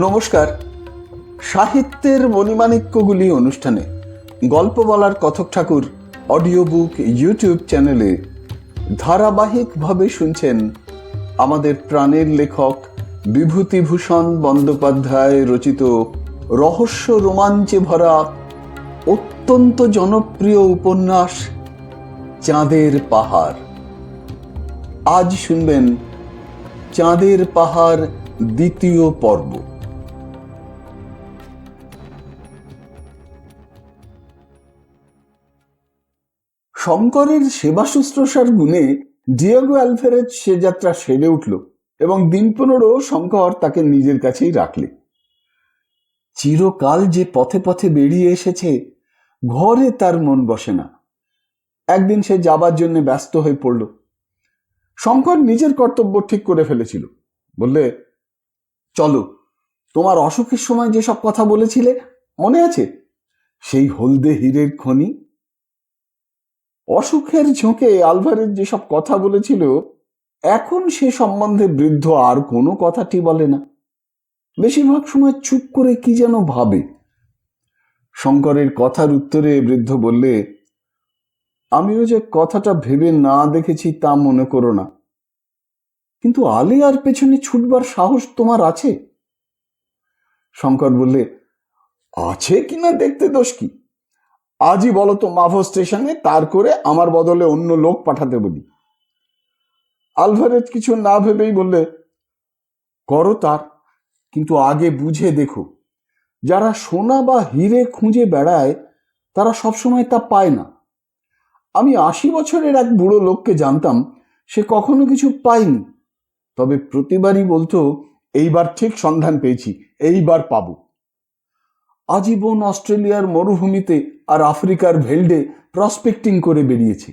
নমস্কার। সাহিত্যের মণিমাণিক্যগুলি অনুষ্ঠানে গল্প বলার কথক ঠাকুর অডিও বুক ইউটিউব চ্যানেলে ধারাবাহিকভাবে শুনছেন আমাদের প্রাণের লেখক বিভূতিভূষণ বন্দ্যোপাধ্যায় রচিত রহস্য রোমাঞ্চে ভরা অত্যন্ত জনপ্রিয় উপন্যাস চাঁদের পাহাড়। আজ শুনবেন চাঁদের পাহাড় দ্বিতীয় পর্ব। শঙ্করের সেবা শুশ্রূষার গুণে ডিয়েগো অ্যালভারেজ সে যাত্রা সেরে উঠল এবং দিন 15 শঙ্কর তাকে নিজের কাছেই রাখলে। চিরকাল যে পথে পথে বেরিয়ে এসেছে, ঘরে তার মন বসে না। একদিন সে যাবার জন্য ব্যস্ত হয়ে পড়ল। শঙ্কর নিজের কর্তব্য ঠিক করে ফেলেছিল। বললে, চলো, তোমার অসুখের সময় যেসব কথা বলেছিলে মনে আছে? সেই হলদে হীরের খনি। অসুখের ঝোঁকে আলভারেজ যেসব কথা বলেছিল, এখন সে সম্বন্ধে বৃদ্ধ আর কোনো কথাটি বলে না। বেশিরভাগ সময় চুপ করে কি যেন ভাবে। শঙ্করের কথার উত্তরে বৃদ্ধ বললে, আমিও যে কথাটা ভেবে না দেখেছি তা মনে করো না, কিন্তু আলিয়ার পেছনে ছুটবার সাহস তোমার আছে? শঙ্কর বললে, আছে কিনা দেখতে দোষ কি? আজই বলো তো মাভো স্টেশনে, তার করে আমার বদলে অন্য লোক পাঠাতে বলি। আলভারেজ কিছু না ভেবেই বললে, করো তার, কিন্তু আগে বুঝে দেখো। যারা সোনা বা হিরে খুঁজে বেড়ায় তারা সবসময় তা পায় না। আমি 80 বছরের এক বুড়ো লোককে জানতাম, সে কখনো কিছু পায়নি, তবে প্রতিবারই বলতো, এইবার ঠিক সন্ধান পেয়েছি, এইবার পাবো। আজীবন অস্ট্রেলিয়ার মরুভূমিতে আর আফ্রিকার ভেল্ডে প্রসপেক্টিং করে বেরিয়েছে।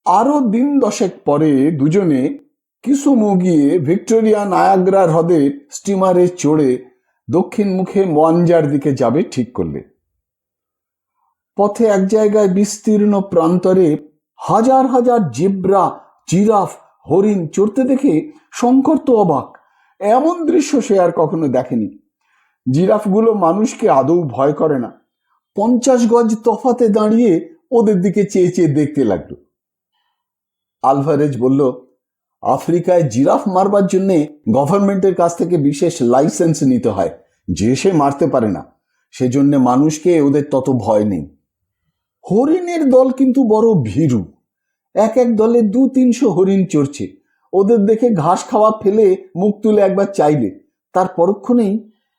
আরো দিন 10 পরে দুজনে কিসুমু গিয়ে ভিক্টোরিয়া নায়াগ্রা হ্রদে স্টিমারে চড়ে দক্ষিণ মুখে মোয়াঞ্জার দিকে যাবে ঠিক করলে। পথে এক জায়গায় বিস্তীর্ণ প্রান্তরে হাজার হাজার জেব্রা, জিরাফ, হরিণ চড়তে দেখে শঙ্কর তো অবাক। এমন দৃশ্য সে আর কখনো দেখেনি। জিরাফগুলো মানুষকে আদৌ ভয় করে না। 50 গজ তফাতে দাঁড়িয়ে ওদের দিকে চেয়ে চেয়ে দেখতে লাগলো। আলভারেজ বলল, আফ্রিকায় জিরাফ মারবার জন্য গভর্নমেন্টের কাছ থেকে বিশেষ লাইসেন্স নিতে হয়, যে সে মারতে পারে না, সেজন্য মানুষকে ওদের তত ভয় নেই। হরিণের দল কিন্তু বড় ভীরু। এক এক দলে 200-300 হরিণ চড়ছে। ওদের দেখে ঘাস খাওয়া ফেলে মুখ তুলে একবার চাইলে তার পরক্ষণেই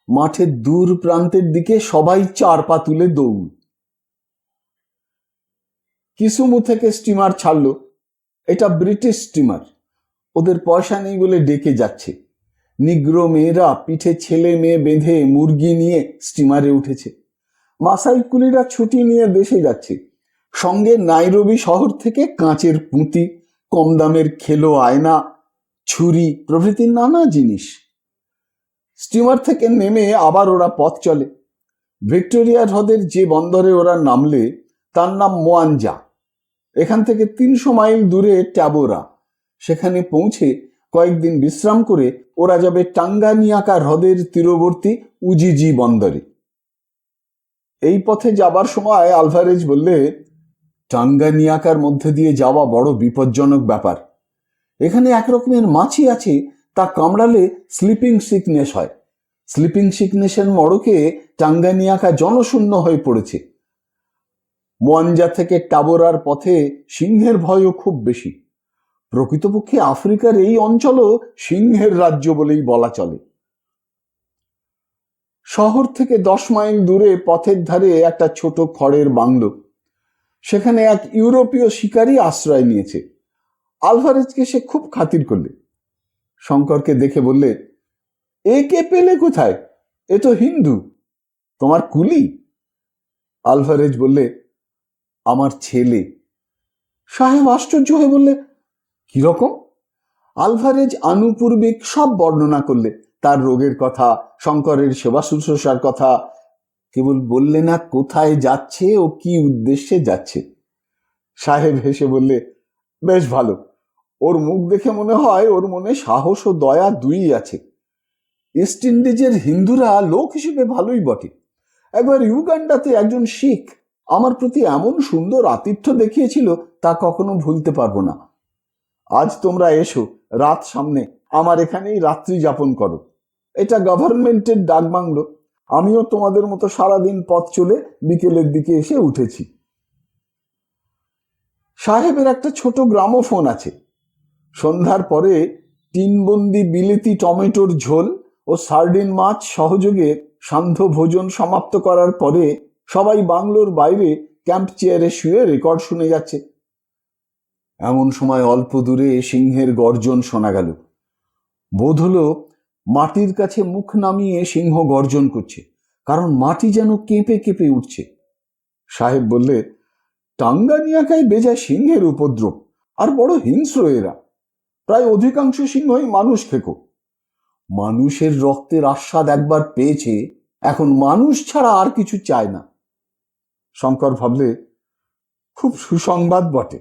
মাঠের দূর প্রান্তের দিকে সবাই 4 পা তুলে দৌড়। কিসুমু থেকে স্টিমার ছাড়লো। এটা ব্রিটিশ স্টিমার। ওদের পয়সা নেই বলে ডেকে যাচ্ছে। নিগ্রো মেয়েরা পিঠে ছেলে মেয়ে বেঁধে মুরগি নিয়ে স্টিমারে উঠেছে। মাসাই কুলিরা ছুটি নিয়ে দেশে যাচ্ছে। সঙ্গে নাইরোবি শহর থেকে কাঁচের পুঁতি, কম দামের খেলো আয়না, ছুরি প্রভৃতি নানা জিনিস। স্টিমার থেকে নেমে আবার ওরা পথ চলে। ভিক্টোরিয়া হ্রদের যে বন্দরে ওরা নামলে তার নাম মোয়াঞ্জা। এখান থেকে 300 মাইল দূরে ট্যাবোরা। সেখানে পৌঁছে কয়েকদিন বিশ্রাম করে ওরা যাবে টাঙ্গানিয়াকা হ্রদের তীরবর্তী উজিজি বন্দরে। এই পথে যাবার সময় আলভারেজ বললে, টাঙ্গানিয়াকার মধ্যে দিয়ে যাওয়া বড় বিপজ্জনক ব্যাপার। এখানে এক রকমের মাছি আছে, তা কামড়ালে স্লিপিং সিকনেস হয়। স্লিপিং সিকনেসের মড়কে টাঙ্গানিয়াকা জনশূন্য হয়ে পড়েছে। মোয়াঞ্জা থেকে টাবোরার পথে সিংহের ভয়ও খুব বেশি। প্রকৃতপক্ষে আফ্রিকার এই অঞ্চলও সিংহের রাজ্য বলেই বলা চলে। শহর থেকে 10 মাইল দূরে পথের ধারে একটা ছোট খড়ের বাংলো। সেখানে এক ইউরোপীয় শিকারী আশ্রয় নিয়েছে। আলভারেজকে সে খুব খাতির করলে। শঙ্করকে দেখে বললে, একে পেলে কোথায়? এ তো হিন্দু, তোমার কুলি। আলভারেজ বললে, আমার ছেলে। সাহেব আশ্চর্য হয়ে বললে, কিরকম? আলভারেজ আনুপূর্বিক সব বর্ণনা করলে, তার রোগের কথা, শঙ্করের সেবা শুশ্রূষার কথা। কেবল বললে না কোথায় যাচ্ছে ও কি উদ্দেশ্যে যাচ্ছে। সাহেব হেসে বললে, বেশ ভালো। ওর মুখ দেখে মনে হয় ওর মনে সাহস ও দয়া দুই আছে। ইস্ট ইন্ডিজের হিন্দুরা লোক হিসেবে ভালোই বটে। একবার ইউগান্ডাতে একজন শিখ আমার প্রতি এমন সুন্দর আতিথ্য দেখিয়েছিল তা কখনো ভুলতে পারবো না। আজ তোমরা এসো, রাত সামনে, আমার এখানেই রাত্রি যাপন করো। এটা গভর্নমেন্টের ডাকবাংলো। আমিও তোমাদের মতো সারাদিন পথ চলে বিকেলের দিকে এসে উঠেছি। সাহেবের একটা ছোট গ্রামোফোন আছে। সন্ধ্যার পরে টিনবন্দি বিলেতি টমেটোর ঝোল ও সার্ডিন মাছ সহযোগে সান্ধ্য ভোজন সমাপ্ত করার পরে সবাই বাংলোর বাইরে ক্যাম্প চেয়ারে শুয়ে রেকর্ড শুনে যাচ্ছে। এমন সময় অল্প দূরে সিংহের গর্জন শোনা গেল। বোধ হলো মাটির কাছে মুখ নামিয়ে সিংহ গর্জন করছে, কারণ মাটি যেন কেঁপে কেঁপে উঠছে। সাহেব বললে, টাঙ্গানিয়াকায় বেজায় সিংহের উপদ্রব, আর বড় হিংস্র এরা। প্রায় অধিকাংশ সিংহই মানুষ খেকো। মানুষের রক্তের আস্বাদ একবার পেয়েছে, এখন মানুষ ছাড়া আর কিছু চায় না। শঙ্কর ভাবলে, খুব সুসংবাদ বটে।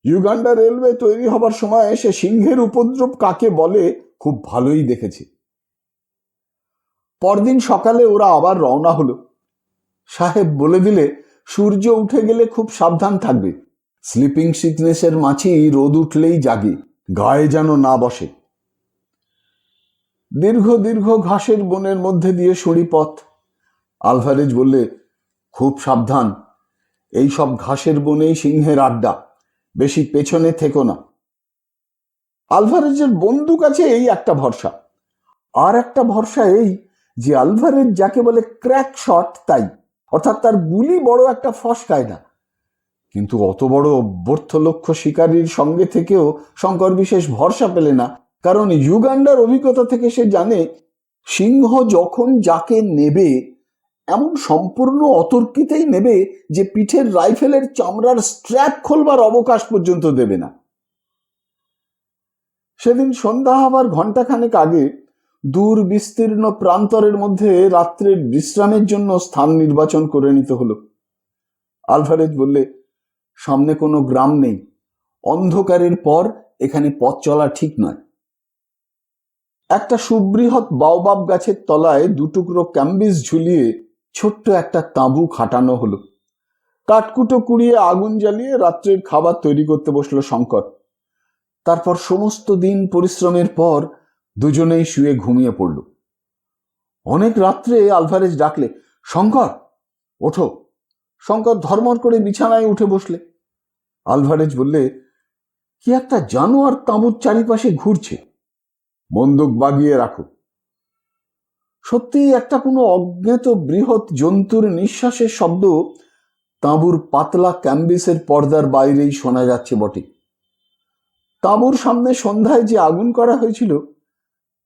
ইউগান্ডা রেলওয়ে তৈরি হবার সময় সে সিংহের উপদ্রব কাকে বলে খুব ভালোই দেখেছে। পরদিন সকালে ওরা আবার রওনা হলো। সাহেব বলে দিলে, সূর্য উঠে গেলে খুব সাবধান থাকবে। স্লিপিং সিকনেসের মাছি রোদ উঠলেই জাগে, গায়ে যেন না বসে। দীর্ঘ দীর্ঘ ঘাসের বনের মধ্যে দিয়ে সরি পথ। আলভারেজ বললে, খুব সাবধান, এই সব ঘাসের বনেই সিংহের আড্ডা, বেশি পেছনে থেকো না। আলভারেজের বন্দুক আছে এই একটা ভরসা। আর একটা ভরসা এই যে আলভারেজ যাকে বলে ক্র্যাক শট, তাই, অর্থাৎ তার গুলি বড় একটা ফসকায় না। কিন্তু অত বড় অভ্যর্থলক্ষ শিকারীর সঙ্গে থেকেও শঙ্কর বিশেষ ভরসা পেলে না, কারণ ইউগান্ডার অভিজ্ঞতা থেকে সে জানে সিংহ যখন যাকে নেবে এমন সম্পূর্ণ অতর্কিতেই নেবে যে পিঠের রাইফেলের চামড়ার স্ট্র্যাপ খোলবার অবকাশ পর্যন্ত দেবে না। সেদিন সন্ধ্যা হবার ঘণ্টাখানেক আগে দূর বিস্তীর্ণ প্রান্তরের মধ্যে রাত্রের বিশ্রামের জন্য স্থান নির্বাচন করে নিতে হলো। আলভারেজ বললে, সামনে কোনো গ্রাম নেই, অন্ধকারের পর এখানে পথ চলা ঠিক নয়। একটা সুবৃহৎ বাওবাব গাছের তলায় দুটুকরো ক্যাম্বিস ঝুলিয়ে ছোট্ট একটা তাঁবু খাটানো হলো। কাঠকুটো কুড়িয়ে আগুন জ্বালিয়ে রাত্রের খাবার তৈরি করতে বসলো শঙ্কর। তারপর সমস্ত দিন পরিশ্রমের পর দুজনেই শুয়ে ঘুমিয়ে পড়ল। অনেক রাত্রে আলভারেজ ডাকলে, শঙ্কর ওঠো। শঙ্কর ধর্মর করে বিছানায় উঠে বসলে। আলভারেজ বললে, কি একটা জানোয়ার তাঁবুর চারিপাশে ঘুরছে, বন্দুক বাগিয়ে রাখো। সত্যি একটা কোনো অজ্ঞাত বৃহৎ জন্তুর নিঃশ্বাসের শব্দ তাঁবুর পাতলা ক্যাম্বিসের পর্দার বাইরেই শোনা যাচ্ছে বটে। তাঁবুর সামনে সন্ধ্যায় যে আগুন করা হয়েছিল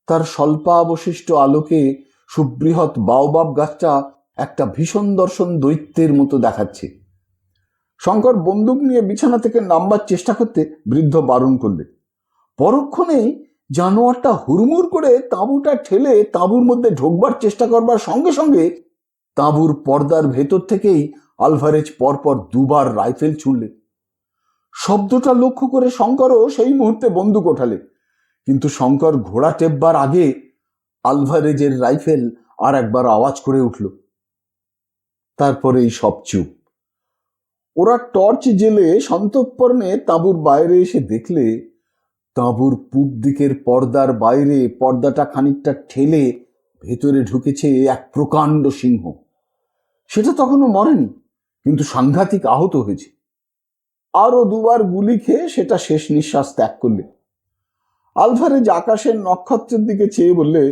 তার স্বল্পাবশিষ্ট আলোকে সুবৃহৎ বাওবাব গাছটা একটা ভীষণ দর্শন দৈত্যের মতো দেখাচ্ছে। শঙ্কর বন্দুক নিয়ে বিছানা থেকে নামবার চেষ্টা করতে বৃদ্ধ বারণ করলে। পরক্ষণেই জানোয়ারটা হুড়মুড় করে তাঁবুটা ঠেলে তাঁবুর মধ্যে ঢোকবার চেষ্টা করবার সঙ্গে সঙ্গে তাঁবুর পর্দার ভেতর থেকেই আলভারেজ পরপর দুবার রাইফেল ছুড়লে। শব্দটা লক্ষ্য করে শঙ্করও সেই মুহূর্তে বন্দুক ওঠালে, কিন্তু শঙ্কর ঘোড়া টেপবার আগে আলভারেজের রাইফেল আর একবার আওয়াজ করে উঠল। তারপরেই সব চুপ। ওরা টর্চ জেলে সন্তর্পণে তাঁবুর বাইরে এসে দেখলে তাঁবুর পূব দিকের পর্দার বাইরে পর্দাটা খানিকটা ঠেলে ভেতরে ঢুকেছে এক প্রকাণ্ড সিংহ। সেটা তখনও মরেনি, কিন্তু সাংঘাতিক আহত হয়েছে। আরো দুবার গুলি খেয়ে সেটা শেষ নিঃশ্বাস ত্যাগ করলে। আলভারেজ আকাশের নক্ষত্রের দিকে চেয়ে বললে,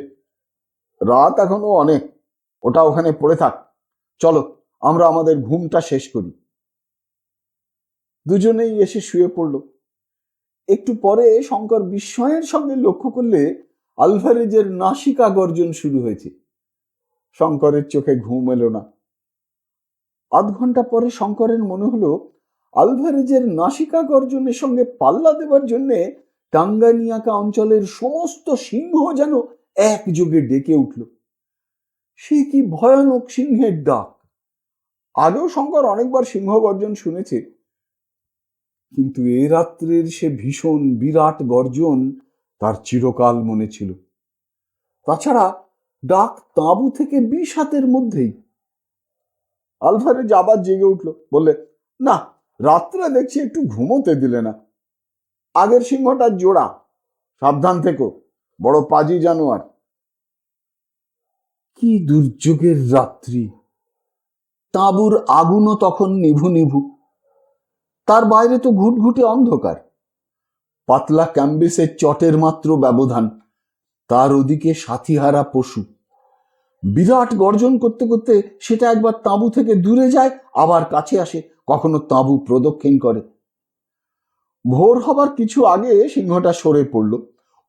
রাত এখনো অনেক, ওটা ওখানে পড়ে থাক, চলো আমরা আমাদের ঘুমটা শেষ করি। দুজনেই এসে শুয়ে পড়ল। একটু পরে শঙ্কর বিস্ময়ের সঙ্গে লক্ষ্য করলে আলভারেজের নাসিকা গর্জন শুরু হয়েছে। শঙ্করের চোখে ঘুম এলো না। আধ ঘন্টা পরে শঙ্করের মনে হলো আলভারেজের নাসিকা গর্জনের সঙ্গে পাল্লা দেবার জন্যে টাঙ্গানিয়াকা অঞ্চলের সমস্ত সিংহ যেন একযোগে ডেকে উঠল। সে কি ভয়ানক সিংহের ডাক! আগেও শঙ্কর অনেকবার সিংহ গর্জন শুনেছে, কিন্তু এ রাত্রের সে ভীষণ বিরাট গর্জন তার চিরকাল মনে ছিল। তাছাড়া ডাক তাঁবু থেকে 20 হাতের মধ্যেই। আলভারেজ আবার জেগে উঠল, বললে, না, রাত্রে দেখছি একটু ঘুমোতে দিলে না। আগের সিংহটা জোড়া, সাবধান থেকো, বড় পাজি জানোয়ার। কি দুর্যোগের রাত্রি! তাঁবুর আগুনও তখন নিভু নিভু, তার বাইরে তো ঘুটঘুটে অন্ধকার। পাতলা ক্যাম্বিসের চটের মাত্র ব্যবধান, তার ওদিকে সাথীহারা পশু। বিরাট গর্জন করতে করতে সেটা একবার তাঁবু থেকে দূরে যায়, আবার কাছে আসে, কখনো তাঁবু প্রদক্ষিণ করে। ভোর হবার কিছু আগে সিংহটা সরে পড়ল,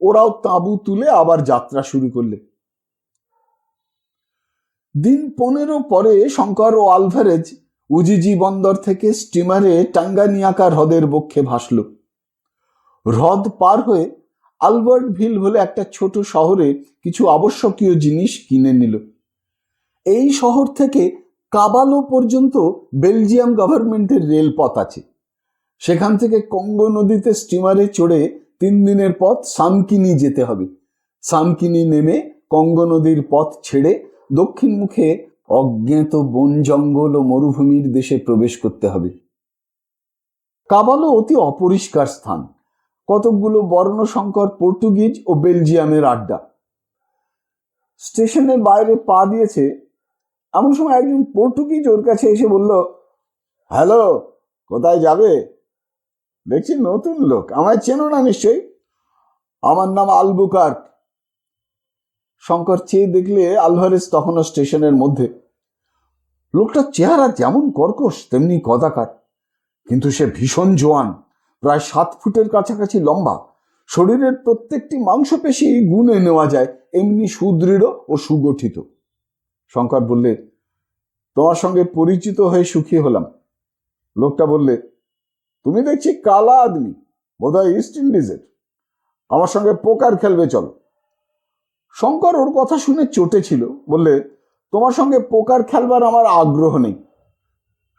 ওরাও তাঁবু তুলে আবার যাত্রা শুরু করলে। দিন 15 পরে শঙ্কর ও আলভারেজ উজিজি বন্দর থেকে স্টিমারে টাঙ্গানিয়াকা হ্রদের বক্ষে ভাসল। হ্রদ পার হয়ে আলবার্টভিল বলে একটা ছোট শহরে কিছু আবশ্যকীয় জিনিস কিনে নিল। এই শহর থেকে কাবালো পর্যন্ত বেলজিয়াম গভর্নমেন্টের রেলপথ আছে। সেখান থেকে কঙ্গো নদীতে স্টিমারে চড়ে 3 দিনের পথ সামকিনি যেতে হবে। সামকিনি নেমে কঙ্গো নদীর পথ ছেড়ে দক্ষিণ মুখে অজ্ঞাত বন জঙ্গল ও মরুভূমির দেশে প্রবেশ করতে হবে। কাবালো অতি অপরিষ্কার স্থান, কতকগুলো বর্ণসংকর পর্তুগিজ ও বেলজিয়ামের আড্ডা। স্টেশনের বাইরে পা দিয়েছে, এমন সময় একজন পর্তুগিজ ওর কাছে এসে বলল, হ্যালো, কোথায় যাবে? দেখছি নতুন লোক, আমায় চেনো না নিশ্চয়ই। আমার নাম আলবুকার্ক। শঙ্কর চেয়ে দেখলে আলভারেজ তখনও স্টেশনের মধ্যে। লোকটার চেহারা যেমন কর্কশ তেমনি কদাকার, কিন্তু সে ভীষণ জোয়ান, প্রায় 7 ফুটের কাছাকাছি লম্বা। শরীরের প্রত্যেকটি মাংসপেশি গুণে নেওয়া যায়, এমনি সুদৃঢ় ও সুগঠিত। শঙ্কর বললে, তোমার সঙ্গে পরিচিত হয়ে সুখী হলাম। লোকটা বললে, তুমি দেখছি কালা আদমি, বোধহয় ইস্ট ইন্ডিজের। আমার সঙ্গে পোকার খেলবে, চলো। শঙ্কর ওর কথা শুনে চটেছিল, বললে, তোমার সঙ্গে পোকার খেলবার আমার আগ্রহ নেই।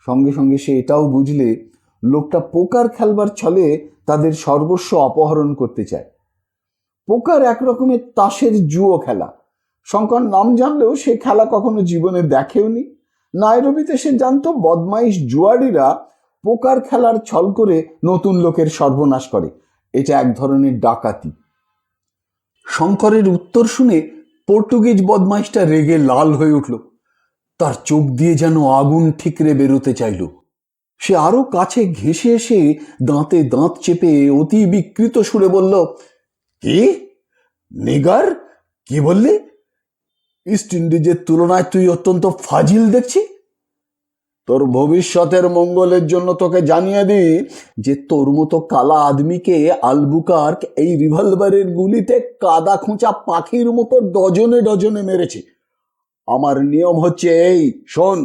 সঙ্গে সঙ্গে সে এটাও বুঝলে লোকটা পোকার খেলবার ছলে তাদের সর্বস্ব অপহরণ করতে চায়। পোকার একরকমের তাসের জুয়ো খেলা। শঙ্কর নাম জানলেও সে খেলা কখনো জীবনে দেখেওনি। নাইরোবিতে সে জানতো বদমাইশ জুয়াড়িরা পোকার খেলার ছল করে নতুন লোকের সর্বনাশ করে, এটা এক ধরনের ডাকাতি। শঙ্করের উত্তর শুনে পর্তুগিজ বদমাইশটা রেগে লাল হয়ে উঠল, তার চোখ দিয়ে যেন আগুন ঠিকরে বেরোতে চাইল। সে আরো কাছে ঘেঁষে এসে দাঁতে দাঁত চেপে অতি বিকৃত সুরে বলল, কি নিগার, কি বললি? ইস্ট ইন্ডিজের তুলনায় তুই অত্যন্ত ফাজিল দেখছি। তোর ভবিষ্যতের মঙ্গলের জন্য তোকে জানিয়ে দিই যে তোর মতো কালা আদমিকে আলবুকার্ক এই রিভলভারের গুলিতে কাদা খোঁচা পাখির মতো ডজনে ডজনে মেরেছে। আমার নিয়ম হচ্ছে এই, শোন,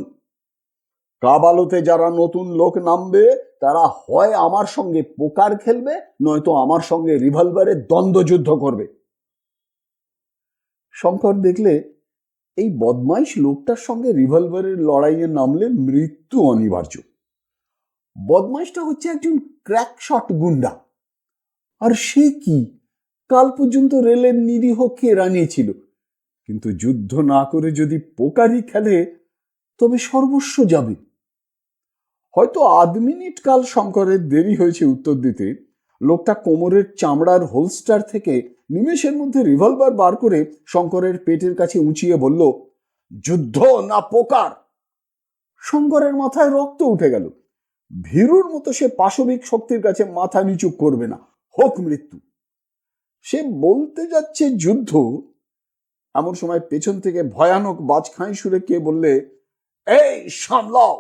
কাবালোতে যারা নতুন লোক নামবে তারা হয় আমার সঙ্গে পোকার খেলবে, নয়তো আমার সঙ্গে রিভলভারের দ্বন্দ্বযুদ্ধ করবে। শঙ্কর দেখলে এই বদমাইশ লোকটার সঙ্গে রিভলভারের লড়াইয়ে নামলে মৃত্যু অনিবার্য। বদমাইশটা হচ্ছে একজন ক্র্যাকশট গুন্ডা। আর সে কি, কাল পর্যন্ত রেলের নিরীহ কেরানি ছিল, কিন্তু যুদ্ধ না করে যদি পোকারই খেলে তবে সর্বস্ব যাবে। হয়তো 1 মিনিট কাল শঙ্করের দেরি হয়েছে উত্তর দিতে। লোকটা কোমরের চামড়ার হোলস্টার থেকে নিমেষের মধ্যে রিভলভার বার করে শঙ্করের পেটের কাছে উঁচিয়ে বলল, যুদ্ধ না পোকার? শঙ্করের মাথায় রক্ত উঠে গেল। ভীরুর মতো সে পাশবিক শক্তির কাছে মাথা নিচু করবে না, হোক মৃত্যু। সে বলতে যাচ্ছে যুদ্ধ, এমন সময় পেছন থেকে ভয়ানক বাজখাঁই সুরে কে বললে, এই সামলাও,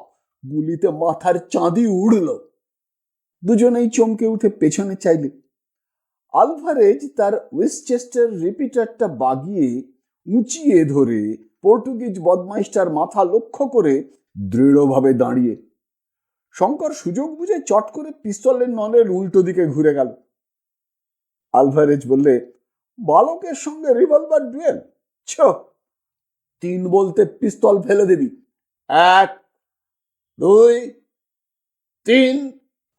গুলিতে মাথার চাঁদি উড়ল। দুজনেই চমকে উঠে পেছনে চাইলে। আলভারেজ তার উইনচেস্টার রিপিটারটা বাগিয়ে উঁচিয়ে ধরে পর্তুগিজ বদমাইশটার মাথা লক্ষ্য করে দৃঢ়ভাবে দাঁড়িয়ে। শঙ্কর সুযোগ বুঝে চট করে পিস্তলের নলের উল্টো দিকে ঘুরে গেল। আলভারেজ বললে, বালকের সঙ্গে রিভলভার ডুয়েল? 3 বলতে পিস্তল ফেলে দিবি। 1, 2, 3।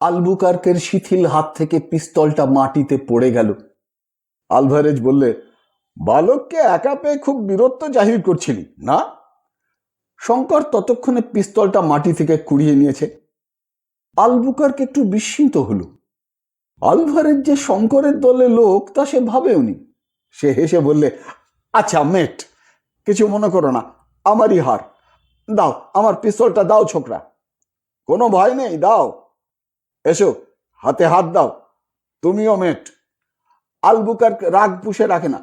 আলবুকার্কের শিথিল হাত থেকে পিস্তলটা মাটিতে পড়ে গেল। আলভারেজ বললে, বালককে একা পেয়ে খুব বীরত্ব জাহির করছিলি না? শঙ্কর ততক্ষণে পিস্তলটা মাটি থেকে কুড়িয়ে নিয়েছে। আলবুকার্ক একটু বিস্মিত হলো। আলভারেজ যে শঙ্করের দলে লোক তা সে ভাবেওনি। সে হেসে বললে, আচ্ছা মেট, কিছু মনে করো না, আমারই হার। দাও আমার পিস্তলটা দাও ছোকরা। কোনো ভয় নেই, দাও। এসো, হাতে হাত দাও। তুমিও মেট। আলবুকার্ক রাগ পুষে রাখে না।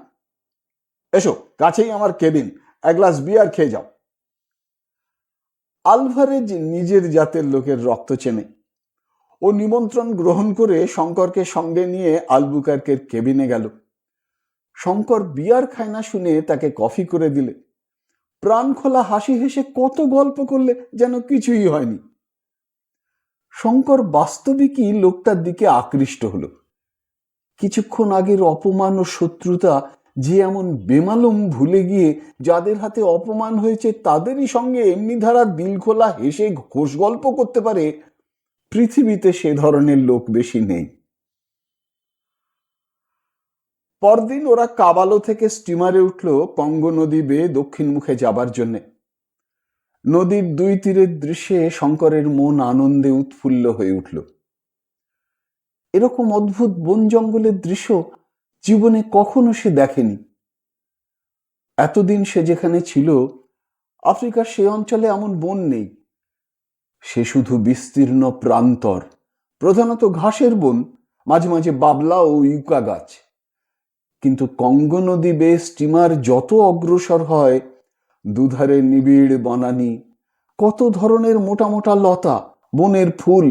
এসো, কাছেই আমার কেবিন, এক গ্লাস বিয়ার খেয়ে যাও। আলভারেজ নিজের জাতের লোকের রক্ত চেনে। ও নিমন্ত্রণ গ্রহণ করে শঙ্করকে সঙ্গে নিয়ে আলবুকার্কের কেবিনে গেল। শঙ্কর বিয়ার খায় না শুনে তাকে কফি করে দিলে। প্রাণ খোলা হাসি হেসে কত গল্প করলে যেন কিছুই হয়নি। শঙ্কর বাস্তবিকই লোকটার দিকে আকৃষ্ট হলো। কিছুক্ষণ আগের অপমান ও শত্রুতা যে এমন বেমালুম ভুলে গিয়ে যাদের হাতে অপমান হয়েছে তাদেরই সঙ্গে এমনি ধারা দিল খোলা হেসে ঘোষ গল্প করতে পারে, পৃথিবীতে সে ধরনের লোক বেশি নেই। পরদিন ওরা কাবালো থেকে স্টিমারে উঠল কঙ্গো নদী বেয়ে দক্ষিণ মুখে যাবার জন্যে। নদীর দুই তীরের দৃশ্যে শঙ্করের মন আনন্দে উৎফুল্ল হয়ে উঠল। এরকম অদ্ভুত বন জঙ্গলের দৃশ্য জীবনে কখনো সে দেখেনি। এতদিন সে যেখানে ছিল আফ্রিকার সে অঞ্চলে এমন বন নেই। সে শুধু বিস্তীর্ণ প্রান্তর, প্রধানত ঘাসের বন, মাঝে মাঝে বাবলা ও ইউকা গাছ। কিন্তু কঙ্গো নদী বেয়ে স্টিমার যত অগ্রসর হয়, দুধারে নিবিড় বনানী, কত ধরনের মোটা মোটা লতা, বনের ফুল,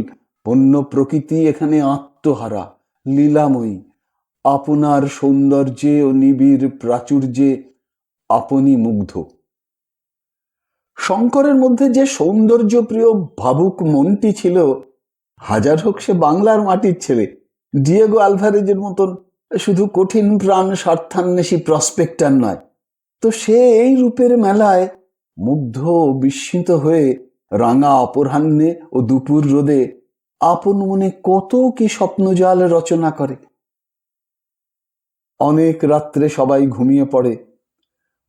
বন্য প্রকৃতি এখানে আত্মহারা, লীলাময়ী, আপনার সৌন্দর্যে ও নিবিড় প্রাচুর্যে আপনি মুগ্ধ। শঙ্করের মধ্যে যে সৌন্দর্য প্রিয় ভাবুক মনটি ছিল, হাজার হোক সে বাংলার মাটির ছেলে, ডিয়েগো আলভারেজের মতন শুধু কঠিন প্রাণ স্বার্থান্বেষী প্রসপেক্টার নয়, তো সে এই রূপের মেলায় মুগ্ধ ও বিস্মিত হয়ে রাঙা অপরাহ্নে ও দুপুর রোদে আপন মনে কত কি স্বপ্নজাল রচনা করে। অনেক রাত্রে সবাই ঘুমিয়ে পড়ে।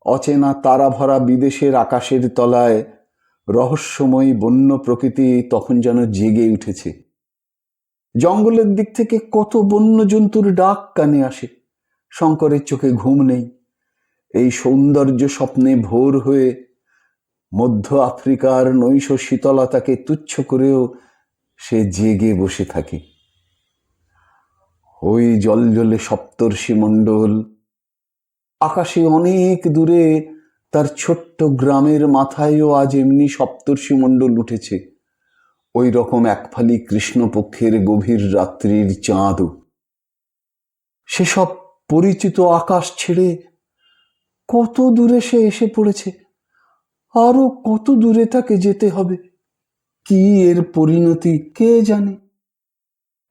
অচেনা তারা ভরা বিদেশের আকাশের তলায় রহস্যময়ী বন্য প্রকৃতি তখন যেন জেগে উঠেছে। জঙ্গলের দিক থেকে কত বন্য জন্তুর ডাক কানে আসে। শঙ্করের চোখে ঘুম নেই। এই সৌন্দর্য স্বপ্নে ভোর হয়ে মধ্য আফ্রিকার নৈশ শীতলতাকে তুচ্ছ করেও সে জেগে বসে থাকে। ওই জলজলে সপ্তর্ষি মণ্ডল, আকাশে অনেক দূরে তার ছোট্ট গ্রামের মাথায়ও আজ এমনি সপ্তর্ষি মণ্ডল উঠেছে। ওই রকম একফালি কৃষ্ণপক্ষের গভীর রাত্রির চাঁদও। সেসব পরিচিত আকাশ ছেড়ে কত দূরে সে এসে পড়েছে, আরো কত দূরে তাকে যেতে হবে। কি এর পরিণতি কে জানে।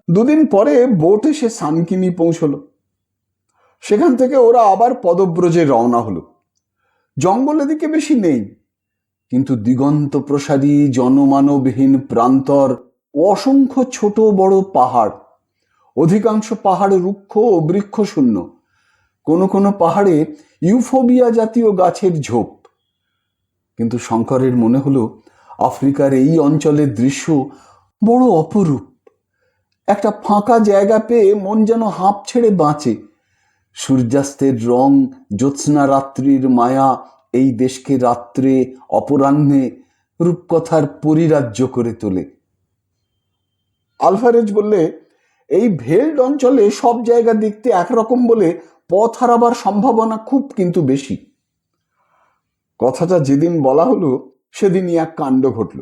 দুদিন পরে বোট এসে সানকিনি পৌঁছলো। সেখান থেকে ওরা আবার পদব্রজে রওনা হলো। জঙ্গলের দিকে বেশি নেই, কিন্তু দিগন্ত প্রসারী জনমানবহীন প্রান্তর ও অসংখ্য ছোট বড় পাহাড়। অধিকাংশ পাহাড় রুক্ষ ও বৃক্ষশূন্য, কোনো কোনো পাহাড়ে ইউফোবিয়া জাতীয় গাছের ঝোপ। কিন্তু শঙ্করের মনে হলো আফ্রিকার এই অঞ্চলের দৃশ্য বড় অপরূপ। একটা ফাঁকা জায়গা পেয়ে মন যেন হাঁপ ছেড়ে বাঁচে। সূর্যাস্তের রং, জ্যোৎস্না রাত্রির মায়া এই দেশকে রাত্রে অপরাহ্নে রূপকথার পরিরাজ্য করে তোলে। আলভারেজ বললে, এই ভেল্ড অঞ্চলে সব জায়গা দেখতে একরকম বলে পথ হারাবার সম্ভাবনা খুব কিন্তু বেশি। কথাটা যেদিন বলা হলো সেদিনই এক কাণ্ড ঘটল।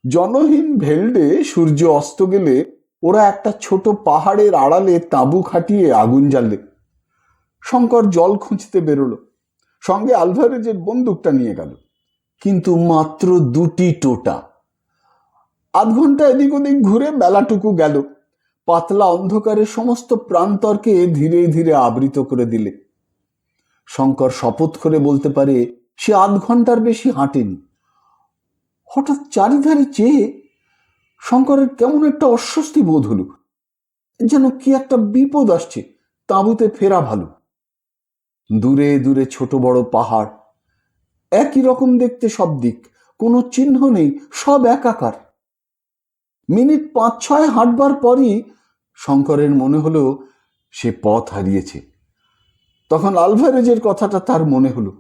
জনহীন ভেল্ডে সূর্য অস্ত গেলে ওরা একটা ছোট পাহাড়ের আড়ালে তাঁবু খাটিয়ে আগুন জ্বালে। শঙ্কর জল খুঁজতে বেরোলো, সঙ্গে আলভারেজের বন্দুকটা নিয়ে গেল, কিন্তু মাত্র 2টি টোটা। আধ ঘন্টা এদিক ওদিক ঘুরে বেলাটুকু গেল। পাতলা অন্ধকারে সমস্ত প্রান্তরকে ধীরে ধীরে আবৃত করে দিলে। শঙ্কর শপথ করে বলতে পারে সে আধ ঘন্টার বেশি হাঁটেনি। হঠাৎ চারিধারে চেয়ে শঙ্করের কেমন একটা অস্বস্তি বোধ হলো, যেন কি একটা বিপদ আসছে, তাঁবুতে ফেরা ভালো। দূরে দূরে ছোট বড় পাহাড়, একই রকম দেখতে সব দিক, কোনো চিহ্ন নেই, সব একাকার। মিনিট 5-6 হাঁটবার পরই শঙ্করের মনে হলো সে পথ হারিয়েছে। তখন আলভারেজের কথাটা তার মনে হলো,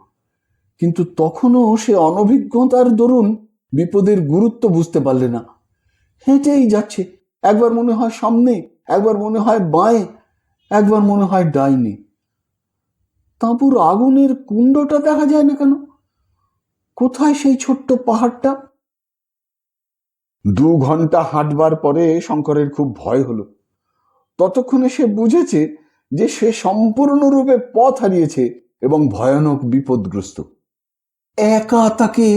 কিন্তু তখনও সে অনভিজ্ঞতার দরুন বিপদের গুরুত্ব বুঝতে পারলে না। হেঁটেই যাচ্ছে, একবার মনে হয় সামনে, একবার মনে হয় বাঁয়ে, একবার মনে হয় ডাইনে। তাঁবুর আগুনের কুণ্ডটা দেখা যায় না কেন? কোথায় সেই ছোট্ট পাহাড়টা? 2 ঘন্টা হাঁটবার পরে শঙ্করের খুব ভয় হলো। ততক্ষণে সে বুঝেছে যে সে সম্পূর্ণরূপে পথ হারিয়েছে এবং ভয়ানক বিপদগ্রস্ত। একা তাকে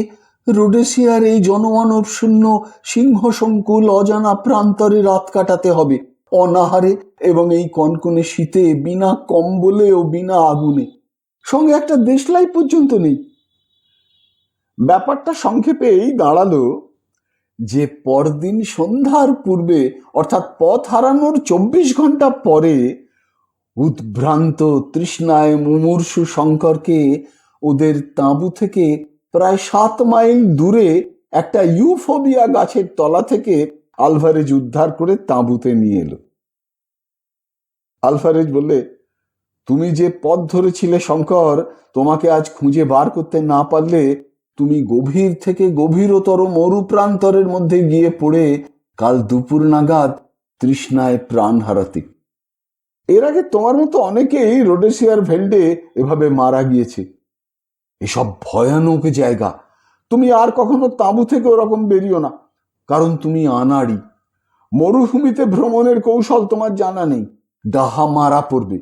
রোডেশিয়ার এই জনমানব শূন্য সিংহসংকুল অজানা প্রান্তরে রাত কাটাতে হবে, অনাহারে এবং এই কনকনে শীতে, বিনা কম্বলে ও বিনা আগুনে। সঙ্গে একটা দেশলাই পর্যন্ত নেই। ব্যাপারটা সংক্ষেপে এই দাঁড়ালো যে পরদিন সন্ধ্যার পূর্বে, অর্থাৎ পথ হারানোর 24 ঘন্টা পরে, উদ্ভ্রান্ত তৃষ্ণায় মুমূর্ষু শঙ্করকে ওদের তাঁবু থেকে প্রায় 7 মাইল দূরে একটা ইউফোবিয়া গাছের তলা থেকে আলভারেজ উদ্ধার করে তাঁবুতে নিয়ে এলো। আলভারেজ বললে, তুমি যে পথ ধরেছিলে শঙ্কর, তোমাকে আজ খুঁজে বার করতে না পারলে তুমি গভীর থেকে গভীরতর মরুপ্রান্তরের মধ্যে গিয়ে পড়ে কাল দুপুর নাগাদ তৃষ্ণায় প্রাণ হারাতে। এর আগে তোমার মতো অনেকেই রোডেশিয়ার ভেল্ডে এভাবে মারা গিয়েছে। এসব ভয়ানক জায়গা, তুমি আর কখনো তাঁবু থেকে ওরকম বেরিও না, কারণ তুমি আনাড়ি। মরুভূমিতে ভ্রমণের কৌশল তোমার জানা নেই, ডাহা মারা পড়বে।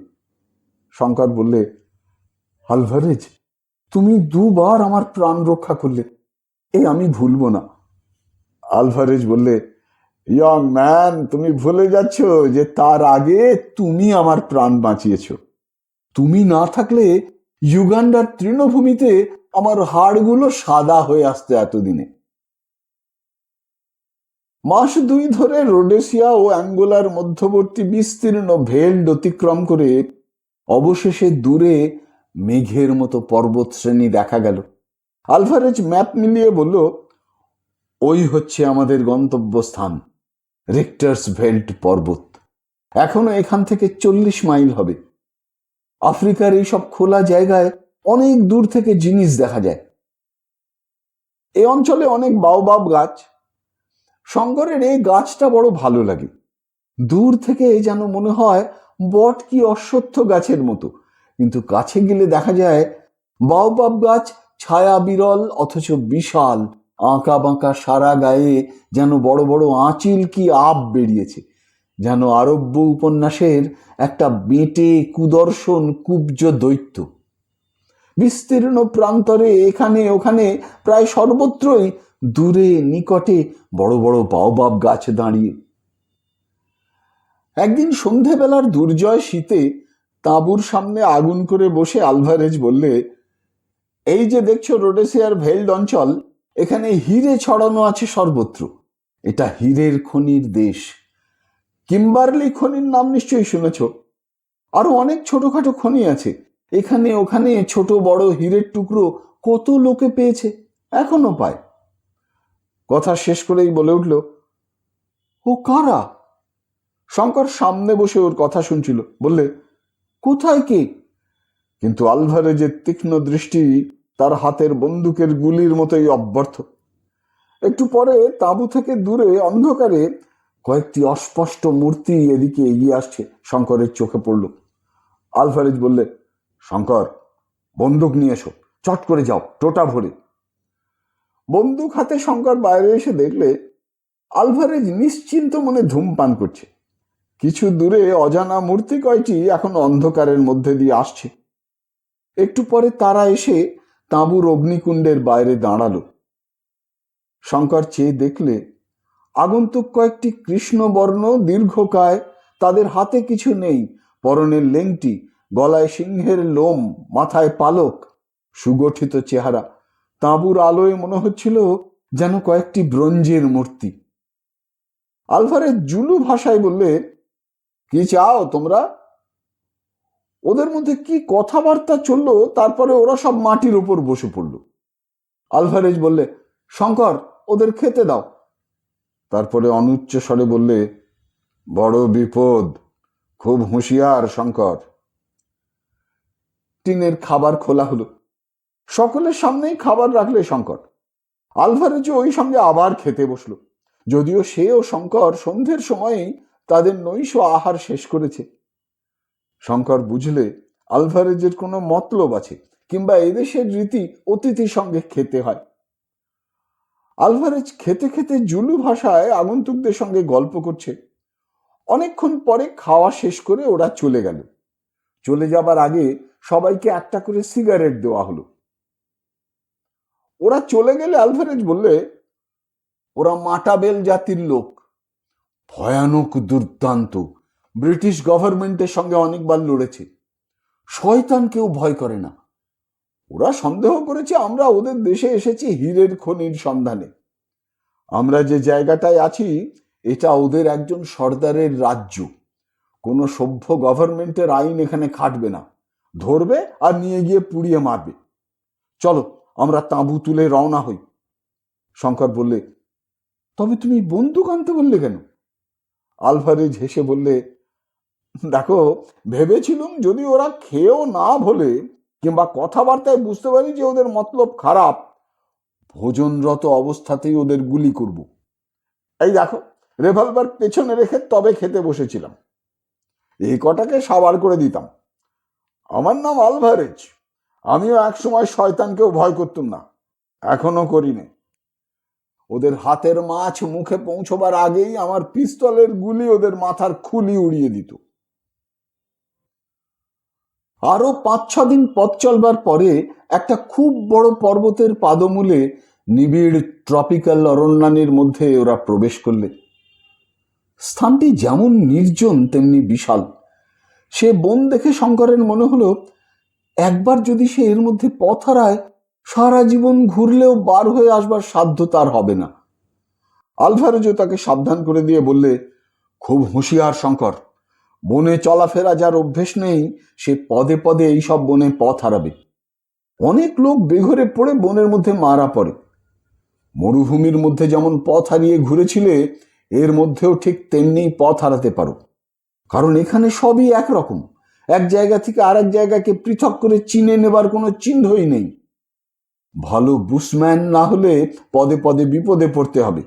শঙ্কর বললে, আলভারেজ, তুমি 2 বার আমার প্রাণ রক্ষা করলে, আমি ভুলবো না। আলভারেজ বললে, ইয়ং ম্যান, তুমি ভুলে যাচ্ছ যে তার আগে তুমি আমার প্রাণ বাঁচিয়েছ। তুমি না থাকলে ইউগান্ডার তৃণভূমিতে আমার হাড়গুলো সাদা হয়ে আসতে এতদিনে। মাস 2 ধরে রোডেশিয়া ও অ্যাঙ্গোলার মধ্যবর্তী বিস্তীর্ণ ভেল্ড অতিক্রম করে অবশেষে দূরে মেঘের মতো পর্বত শ্রেণী দেখা গেল। আলভারেজ ম্যাপ মিলিয়ে বলল, ওই হচ্ছে আমাদের গন্তব্যস্থান, রিক্টার্স ভেল্ট পর্বত। এখনো এখান থেকে 40 মাইল হবে। আফ্রিকার এইসব খোলা জায়গায় অনেক দূর থেকে জিনিস দেখা যায়। এই অঞ্চলে অনেক বাওবাব গাছ। শঙ্করের এই গাছটা বড় ভালো লাগে। দূর থেকে যেন মনে হয় বট কি অশ্বত্থ গাছের মতো, কিন্তু কাছে গেলে দেখা যায় বাওবাব গাছ ছায়া বিরল অথচ বিশাল, আঁকা বাঁকা, সারা গায়ে যেন বড় বড় আঁচিল কি আব বেরিয়েছে, যেন আরব্য উপন্যাসের একটা বেঁটে কুদর্শন কুব্জ দৈত্য। বিস্তীর্ণ প্রান্তরে এখানে ওখানে প্রায় সর্বত্রই দূরে নিকটে বড় বড় বাওবাব গাছ দাঁড়িয়ে। একদিন সন্ধেবেলার দুর্জয় শীতে তাঁবুর সামনে আগুন করে বসে আলভারেজ বললে, এই যে দেখছো রোডেশিয়ার ভেল্ড অঞ্চল, এখানে হিরে ছড়ানো আছে সর্বত্র। এটা হীরের খনির দেশ। কিম্বারলি খনির নাম নিশ্চয়ই শুনেছ। আরো অনেক ছোটখাটো খনি আছে। এখানে ওখানে ছোট বড় হীরের টুকরো কত লোকে পেয়েছে, এখনো পায়। কথা শেষ করেই বলে উঠল, ও কারা? শঙ্কর সামনে বসে ওর কথা শুনছিল। বললে, কোথায় কে? কিন্তু আলভারেজের তীক্ষ্ণ দৃষ্টি তার হাতের বন্দুকের গুলির মতোই অব্যর্থ। একটু পরে তাঁবু থেকে দূরে অন্ধকারে কয়েকটি অস্পষ্ট মূর্তি এদিকে এগিয়ে আসছে শঙ্করের চোখে পড়ল। আলভারেজ বললে, শঙ্কর, বন্দুক নিয়ে এসো, চট করে যাও, টোটা ভরে। বন্দুক হাতে শঙ্কর বাইরে এসে দেখলে আলভারেজ নিশ্চিন্ত মনে ধূমপান করছে। কিছু দূরে অজানা মূর্তি কয়টি এখন অন্ধকারের মধ্যে দিয়ে আসছে। একটু পরে তারা এসে তাঁবুর অগ্নিকুণ্ডের বাইরে দাঁড়ালো। শঙ্কর চেয়ে দেখলে আগন্তুক কয়েকটি কৃষ্ণবর্ণ, দীর্ঘকায়, তাদের হাতে কিছু নেই, পরনের লেংটি, গলায় সিংহের লোম, মাথায় পালক, সুগঠিত চেহারা। তাঁবুর আলোয় মনে হচ্ছিল যেন কয়েকটি ব্রোঞ্জের মূর্তি। আলভারেজ জুলু ভাষায় বললে, কি চাও তোমরা? ওদের মধ্যে কি কথাবার্তা চললো, তারপরে ওরা সব মাটির উপর বসে পড়ল। আলভারেজ বললে, শঙ্কর, ওদের খেতে দাও। তারপরে অনুচ্চ স্বরে বললে, বড় বিপদ, খুব হুঁশিয়ার শঙ্কর। টিনের খাবার খোলা হলো। সকলের সামনেই খাবার রাখলে শঙ্কর। আলভারেজ ওই সঙ্গে আবার খেতে বসলো, যদিও সে ও শঙ্কর সন্ধ্যের সময়েই তাদের নৈশ আহার শেষ করেছে। শঙ্কর বুঝলে আলভারেজের কোনো মতলব আছে, কিংবা এদেশের রীতি অতিথির সঙ্গে খেতে হয়। আলভারেজ খেতে খেতে জুলু ভাষায় আগন্তুকদের সঙ্গে গল্প করছে। অনেকক্ষণ পরে খাওয়া শেষ করে ওরা চলে গেল। চলে যাবার আগে সবাইকে একটা করে সিগারেট দেওয়া হলো। ওরা চলে গেলে আলভারেজ বললে, ওরা মাটাবেল জাতির লোক, ভয়ানক, দুর্দান্ত, ব্রিটিশ গভর্নমেন্টের সঙ্গে অনেকবার লড়েছে, শয়তানকেও ভয় করে না। ওরা সন্দেহ করেছে আমরা ওদের দেশে এসেছি হীরের খনির সন্ধানে। আমরা যে জায়গাটায় আছি এটা ওদের একজন সর্দারের রাজ্য। কোনো সভ্য গভর্নমেন্টের আইন এখানে খাটবে না, ধরবে আর নিয়ে গিয়ে পুড়িয়ে মারবে। চলো আমরা তাঁবু তুলে রওনা হই। শঙ্কর বললে, তবে তুমি বন্দুক আনতে বললে কেন? আলভারেজ হেসে বললে, দেখো, ভেবেছিলুম যদি ওরা খেয়েও না বলে কিংবা কথাবার্তায় বুঝতে পারি যে ওদের মতলব খারাপ, ভোজনরত অবস্থাতেই ওদের গুলি করব। এই দেখো, রেভলভার পেছনে রেখে তবে খেতে বসেছিলাম। এই কটাকে সাবার করে দিতাম। আমার নাম আলভারেজ। আমিও একসময় শয়তানকেও ভয় করতাম না, এখনো করিনি। ওদের হাতের মাছ মুখে পৌঁছবার আগেই আমার পিস্তলের গুলি ওদের মাথার খুলি উড়িয়ে দিত। আরো 5-6 দিন পথ চলবার পরে একটা খুব বড় পর্বতের পাদমূলে নিবিড় ট্রপিক্যাল অরণ্যানীর মধ্যে ওরা প্রবেশ করলে। স্থানটি যেমন নির্জন তেমনি বিশাল। সে বন দেখে শঙ্করের মনে হলো, একবার যদি সে এর মধ্যে পথ হারায়, সারা জীবন ঘুরলেও বার হয়ে আসবার সাধ্য তার হবে না। আলভারেজও তাকে সাবধান করে দিয়ে বললে, খুব হুঁশিয়ার শঙ্কর, বনে চলাফেরা যার অভ্যেস নেই সে পদে পদে এইসব বনে পথ হারাবে। অনেক লোক বেঘরে পড়ে বনের মধ্যে মারা পড়ে। মরুভূমির মধ্যে যেমন পথ হারিয়ে ঘুরেছিলে, এর মধ্যেও ঠিক তেমনি পথ হারাতে পারো, কারণ এখানে সবই একরকম। এক জায়গা থেকে আরেক জায়গাকে পৃথক করে চিনে নেবার কোনো চিহ্নই নেই। ভালো বুশম্যান না হলে পদে পদে বিপদে পড়তে হবে।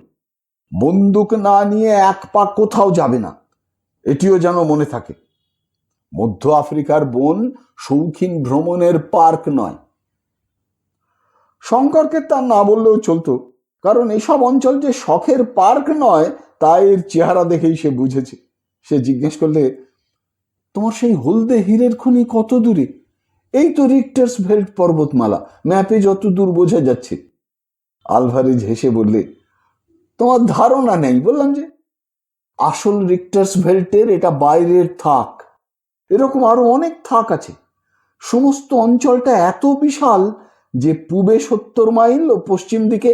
বন্দুক না নিয়ে এক পা কোথাও যাবে না, এটিও যেন মনে থাকে। মধ্য আফ্রিকার বন শৌখিন ভ্রমণের পার্ক নয়। শঙ্করকে তা না বললেও চলতো, কারণ এসব অঞ্চল যে শখের পার্ক নয় তা এর চেহারা দেখেই সে বুঝেছে। সে জিজ্ঞেস করলে, তোমার সেই হলদে হীরের খনি কত দূরে? এই তো রিক্টার্সভেল্ট পর্বতমালা, ম্যাপে যত দূর বোঝা যাচ্ছে। আলভারেজ হেসে বললে, তোমার ধারণা নেই, বললাম যে। আসল রিক্টার্সভেল্টের এটা বাইরের থাক, এরকম আরো অনেক থাক আছে। সমস্ত অঞ্চলটা এত বিশাল যে পূবে 70 মাইল ও পশ্চিম দিকে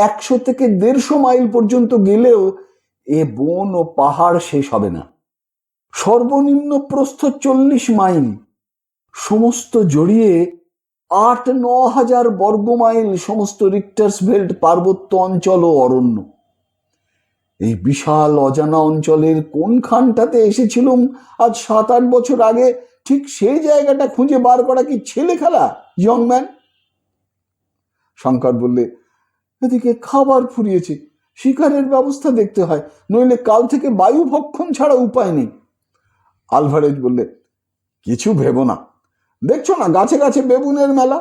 100 থেকে 150 মাইল পর্যন্ত গেলেও এ বন ও পাহাড় শেষ হবে না। সর্বনিম্ন প্রস্থ 40 মাইল, সমস্ত জড়িয়ে 8-9 হাজার বর্গমাইল সমস্ত রিক্টার্সভেল্ট পার্বত্য অঞ্চল ও অরণ্য। এই বিশাল অজানা অঞ্চলের কোনখানটাতে এসেছিলুম আজ 7-8 বছর আগে, ঠিক সেই জায়গাটা খুঁজে বার করা কি ছেলে খেলা, ইয়ং ম্যান? শঙ্কর বললে, এদিকে খাবার ফুরিয়েছে, শিকারের ব্যবস্থা দেখতে হয়, নইলে কাল থেকে বায়ু ভক্ষণ ছাড়া উপায় নেই। আলভারেজ বললে, কিছু ভেবো না, দেখছো না গাছে গাছে বেবুনের মেলা।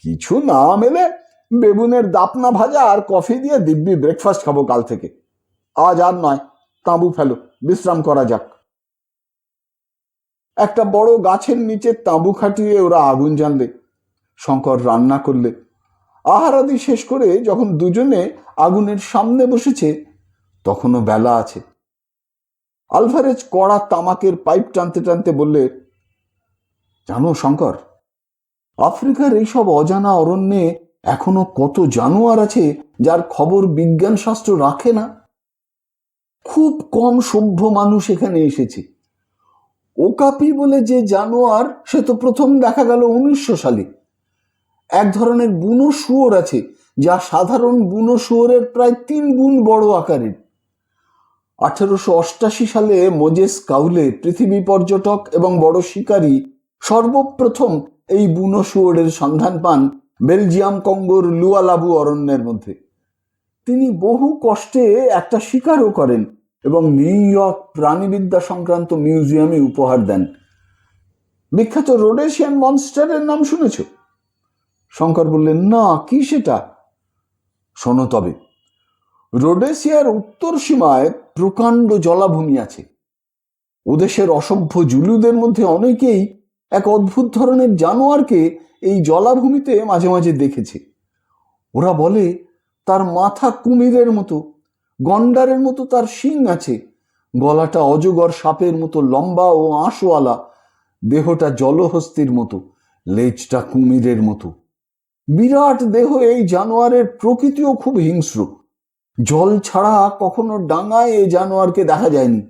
কিছু না মেলে বেবুনের দাপনা ভাজা আর কফি দিয়ে দিব্যি ব্রেকফাস্ট খাবো কাল থেকে। আজ আর নয়, তাঁবু ফেলো, বিশ্রাম করা যাক। একটা বড় গাছের নিচে তাঁবু খাটিয়ে ওরা আগুন জ্বাললে। শঙ্কর রান্না করলে। আহারাদি শেষ করে যখন দুজনে আগুনের সামনে বসেছে, তখনও বেলা আছে। আলভারেজ কড়া তামাকের পাইপ টানতে টানতে বললে, জানো শঙ্কর, আফ্রিকার এইসব অজানা অরণ্যে এখনো কত জানোয়ার আছে যার খবর বিজ্ঞান শাস্ত্র রাখে না। খুব কম সভ্য মানুষ এখানে এসেছে। ওকাপি বলে যে জানোয়ার, সে তো প্রথম দেখা গেল 1900 সালে। এক ধরনের বুনো শুয়োর আছে যা সাধারণ বুনো শুয়োরের প্রায় 3 গুণ বড় আকারের। 1888 সালে মোজেস কাউলে, পৃথিবী পর্যটক এবং বড় শিকারী, সর্বপ্রথম এই বুনো শুয়োরের সন্ধান পান বেলজিয়াম কঙ্গোর লুয়ালাবু অরণ্যের মধ্যে। তিনি বহু কষ্টে একটা শিকারও করেন এবং নিউ ইয়র্ক প্রাণীবিদ্যা সংক্রান্ত মিউজিয়ামে উপহার দেন। বিখ্যাত রোডেশিয়ান মনস্টারের নাম শুনেছ? শঙ্কর বললেন, না, কি সেটা? শোনো তবে। রোডেশিয়ার উত্তর সীমায় প্রকাণ্ড জলাভূমি আছে। ওদেশের অসভ্য জুলুদের মধ্যে অনেকেই এক অদ্ভুত ধরনের জানোয়ারকে এই জলাভূমিতে মাঝে মাঝে দেখেছে। ওরা বলে তার মাথা কুমিরের মতো, গন্ডারের মতো তার শিং আছে, গলাটা অজগর সাপের মতো লম্বা ও আঁশওয়ালা, দেহটা জলহস্তির মতো, লেজটা কুমিরের মতো। বিরাট দেহ এই জানোয়ারের, প্রকৃতিও খুব হিংস্র। জল ছাড়া কখনো ডাঙায় এই জানোয়ারকে দেখা যায়নি।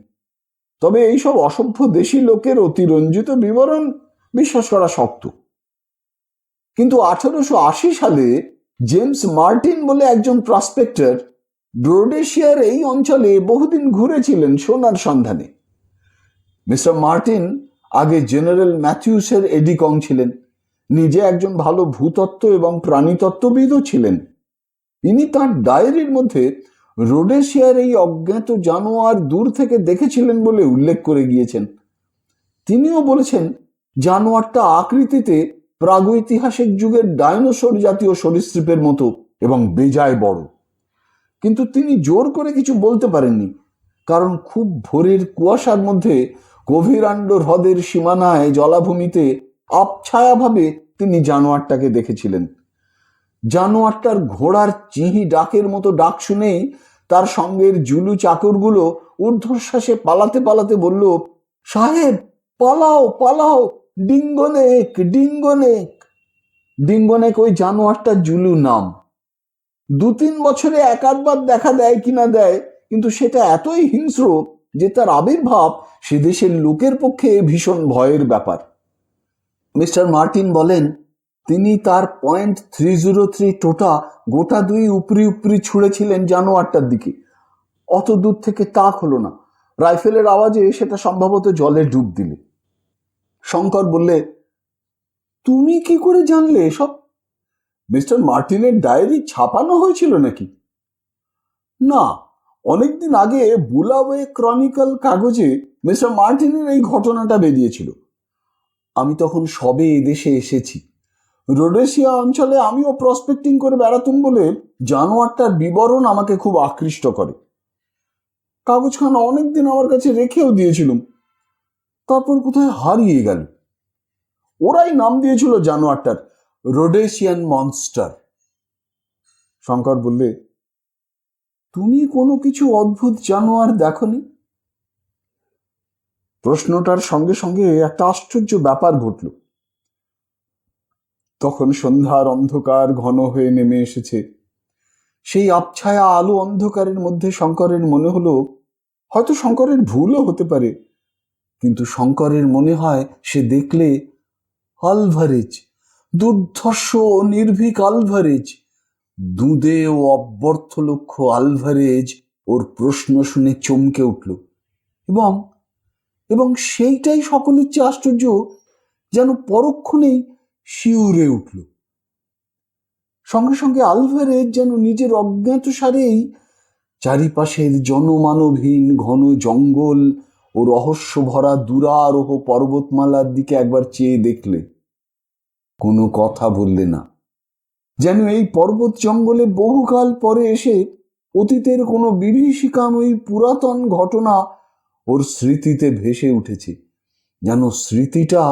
তবে এইসব অসভ্য দেশি লোকের অতিরঞ্জিত বিবরণ বিশ্বাস করা শক্ত। কিন্তু 1880 সালে জেমস মার্টিন বলে একজন প্রসপেক্টর রোডেশিয়ার এই অঞ্চলে বহুদিন ঘুরেছিলেন সোনার সন্ধানে। মিস্টার মার্টিন আগে জেনারেল ম্যাথিউসের এডিকং ছিলেন, নিজে একজন ভালো ভূতত্ত্ব এবং প্রাণীতত্ত্ববিদও ছিলেন। ইনি তাঁর ডায়েরির মধ্যে রোডেশিয়ার এই অজ্ঞাত জানোয়ার দূর থেকে দেখেছিলেন বলে উল্লেখ করে গিয়েছেন। তিনিও বলেছেন জানোয়ারটা আকৃতিতে প্রাগৈতিহাসিক যুগের ডাইনোসর জাতীয় সরীসৃপের মতো এবং বেজায় বড়। কিন্তু তিনি জোর করে কিছু বলতে পারেননি, কারণ খুব ভোরের কুয়াশার মধ্যে কোভিরান্ডো হ্রদের সীমানায় জলাভূমিতে আবছায়াভাবে তিনি জানোয়ারটাকে দেখেছিলেন। জানোয়ারটার ঘোড়ার চিহি ডাকের মতো ডাক শুনেই তার সঙ্গের জুলু চাকরগুলো ঊর্ধ্বশ্বাসে পালাতে পালাতে বলল, সাহেব, পালাও পালাও, ডিঙ্গনেক ডিঙ্গনেক। ডিঙ্গনেক ওই জানোয়ারটার জুলু নাম। 2-3 বছরে একাধবার দেখা দেয় কিনা দেয়, কিন্তু সেটা এতই হিংস্র যে তার আবির্ভাব সে দেশের লোকের পক্ষে ভীষণ ভয়ের ব্যাপার। মিস্টার মার্টিন বলেন, তিনি তার .303 টোটা গোটা 2 উপরি উপরি ছুঁড়েছিলেন জানোয়ারটার দিকে। অত দূর থেকে তাক হলো না, রাইফেলের আওয়াজে সেটা সম্ভবত জলে ডুব দিলে। শঙ্কর বললে, তুমি কি করে জানলে এসব? মিস্টার মার্টিনের ডায়েরি ছাপানো হয়েছিল নাকি? না, অনেকদিন আগে বুলাওয়ে ক্রনিকল কাগজে মিস্টার মার্টিনের এই ঘটনাটা বেরিয়েছিল। আমি তখন সবে এদেশে এসেছি। রোডেশিয়া অঞ্চলে আমিও প্রসপেক্টিং করে বেড়াতুম বলে জানোয়ারটার বিবরণ আমাকে খুব আকৃষ্ট করে। কাগজখানা অনেকদিন আমার কাছে রেখেও দিয়েছিলাম, তারপর কোথায় হারিয়ে গেল। ওরাই নাম দিয়েছিল জানোয়ারটার রোডেশিয়ান মনস্টার। শঙ্কর বললে, তুমি কোনো কিছু অদ্ভুত জানোয়ার দেখনি? প্রশ্নটার সঙ্গে সঙ্গে একটা আশ্চর্য ব্যাপার ঘটল। তখন সন্ধ্যার অন্ধকার ঘন হয়ে নেমে এসেছে। সেই আবছায়া আলো অন্ধকারের মধ্যে শঙ্করের মনে হলো, হয়তো শঙ্করের ভুলও হতে পারে, কিন্তু শঙ্করের মনে হয় সে দেখলে আলভারেজ, দুর্ধর্ষ ও নির্ভীক আলভারেজ, দুঁদে ও অব্যর্থলক্ষ আলভারেজ ওর প্রশ্ন শুনে চমকে উঠল। এবং এবং সেইটাই সকলের চেয়ে আশ্চর্য, যেন পরক্ষণেই শিউরে উঠল। সঙ্গে সঙ্গে আলভারেজ যেন নিজের অজ্ঞাত সারেই চারিপাশের জনমানবহীন ঘন জঙ্গল ও রহস্য ভরা দুরারোহ পর্বতমালার দিকে একবার চেয়ে দেখলে। কোনো কথা বললে না, যেন এই পর্বত জঙ্গলে বহুকাল পরে এসে অতীতের কোনো বিভীষিকাময়ী পুরাতন ঘটনা ওর স্মৃতিতে ভেসে উঠেছে, যেন স্মৃতিটা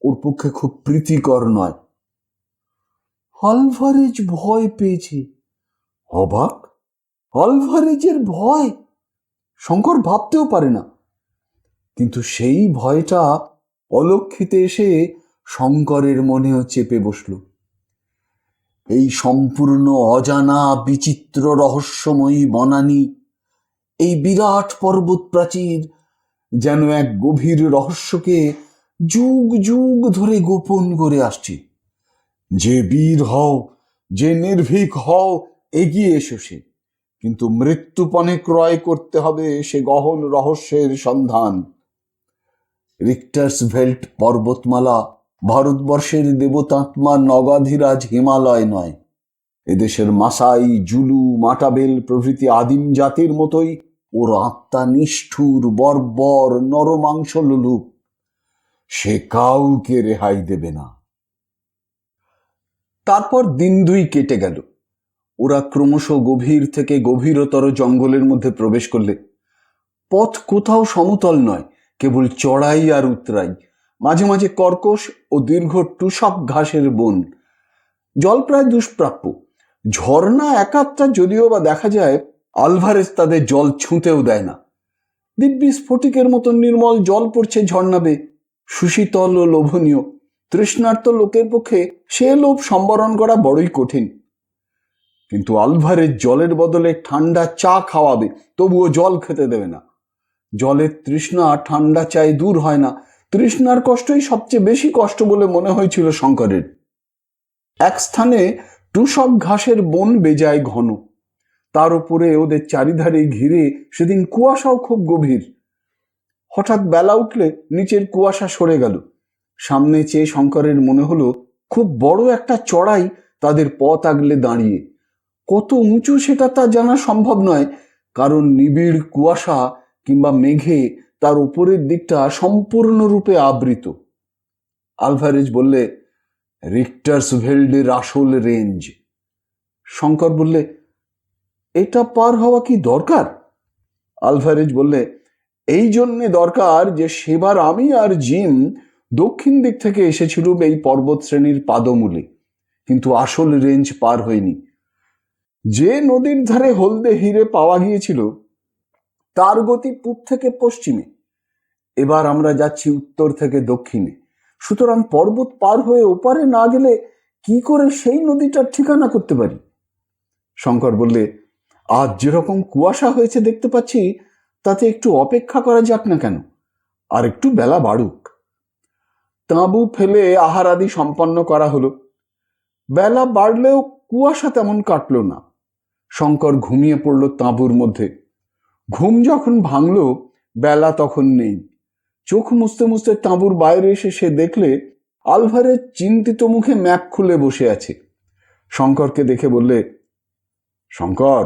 ওর পক্ষে খুব প্রীতিকর নয়। আলভারেজ ভয় পেয়েছে। অবাক! আলভারেজের ভয়! শঙ্কর ভাবতেও পারে না। কিন্তু সেই ভয়টা অলক্ষিতে এসে শঙ্করের মনেও চেপে বসল। এই সম্পূর্ণ অজানা বিচিত্র রহস্যময়ী বনানী, এই বিরাট পর্বত প্রাচীর, যেন এক গভীর রহস্যকে যুগ যুগ ধরে গোপন করে আসছে। যে বীর হও, যে নির্ভীক হও, এগিয়ে এসো সে, কিন্তু মৃত্যুপণে ক্রয় করতে হবে সে গহন রহস্যের সন্ধান। রিক্টার্সভেল্ট পর্বতমালা ভারতবর্ষের দেবতাত্মা নগাধিরাজ হিমালয় নয়। এদেশের মাসাই, জুলু, মাটাবেল প্রভৃতি আদিম জাতির মতোই ওর আত্মা নিষ্ঠুর, বর্বর, নরমাংস লোলুপ। সে কাউকে রেহাই দেবে না। তারপর দিন দুই কেটে গেল। ওরা ক্রমশ গভীর থেকে গভীরতর জঙ্গলের মধ্যে প্রবেশ করলে। পথ কোথাও সমতল নয়, কেবল চড়াই আর উতরাই, মাঝে মাঝে কর্কশ ও দীর্ঘ টুসক ঘাসের বন। জল প্রায় দুষ্প্রাপ্য। ঝর্ণা একাত্রা যদিও বা দেখা যায়, আলভারেজ তাদের জল ছুঁতেও দেয় না। দিব্যি স্ফটিকের মতন নির্মল জল পড়ছে ঝর্ণা বেয়ে, সুশীতল ও লোভনীয়। তৃষ্ণার্ত লোকের পক্ষে সে লোভ সম্বরণ করা বড়ই কঠিন। কিন্তু আলভারেজ জলের বদলে ঠান্ডা চা খাওয়াবে, তবুও জল খেতে দেবে না। জলের তৃষ্ণা ঠান্ডা চায় দূর হয় না। তৃষ্ণার কষ্টই সবচেয়ে বেশি কষ্ট বলে মনে হয়েছিল শঙ্করের। এক স্থানে টুসক ঘাসের বন বেজায় ঘন, তার উপরে ওদের চারিধারে ঘিরে সেদিন কুয়াশাও খুব গভীর। হঠাৎ বেলা উঠলে নিচের কুয়াশা সরে গেল। সামনে চেয়ে শঙ্করের মনে হলো খুব বড় একটা চড়াই তাদের পথ আগলে দাঁড়িয়ে। কত উঁচু সেটা তা জানা সম্ভব নয়, কারণ নিবিড় কুয়াশা কিংবা মেঘে তার উপরের দিকটা সম্পূর্ণরূপে আবৃত। আলভারেজ বললে, রিক্টার্সভেল্ডের আসল রেঞ্জ। শঙ্কর বললে, এটা পার হওয়া কি দরকার? আলভারেজ বললে, এই জন্যে দরকার যে সেবার আমি আর জিম দক্ষিণ দিক থেকে এসেছিলুম এই পর্বত শ্রেণীর পাদমূলে, কিন্তু আসল রেঞ্জ পার হয়নি। যে নদীর ধারে হলদে হিরে পাওয়া গিয়েছিল তার গতি পূব থেকে পশ্চিমে, এবার আমরা যাচ্ছি উত্তর থেকে দক্ষিণে। সুতরাং পর্বত পার হয়ে ওপারে না গেলে কি করে সেই নদীটার ঠিকানা করতে পারি? শঙ্কর বললে, আজ যেরকম কুয়াশা হয়েছে দেখতে পাচ্ছি, তাতে একটু অপেক্ষা করা যাক না কেন? আর একটু বেলা বাড়ুক। তাঁবু ফেলে আহার আদি সম্পন্ন করা হলো। বেলা বাড়লেও কুয়াশা তেমন কাটল না। শঙ্কর ঘুমিয়ে পড়ল তাঁবুর মধ্যে। ঘুম যখন ভাঙল, বেলা তখন নেই। চোখ মুছতে মুছতে তাঁবুর বাইরে এসে সে দেখলে আলভারেজ চিন্তিত মুখে ম্যাপ খুলে বসে আছে। শঙ্করকে দেখে বললে, শঙ্কর,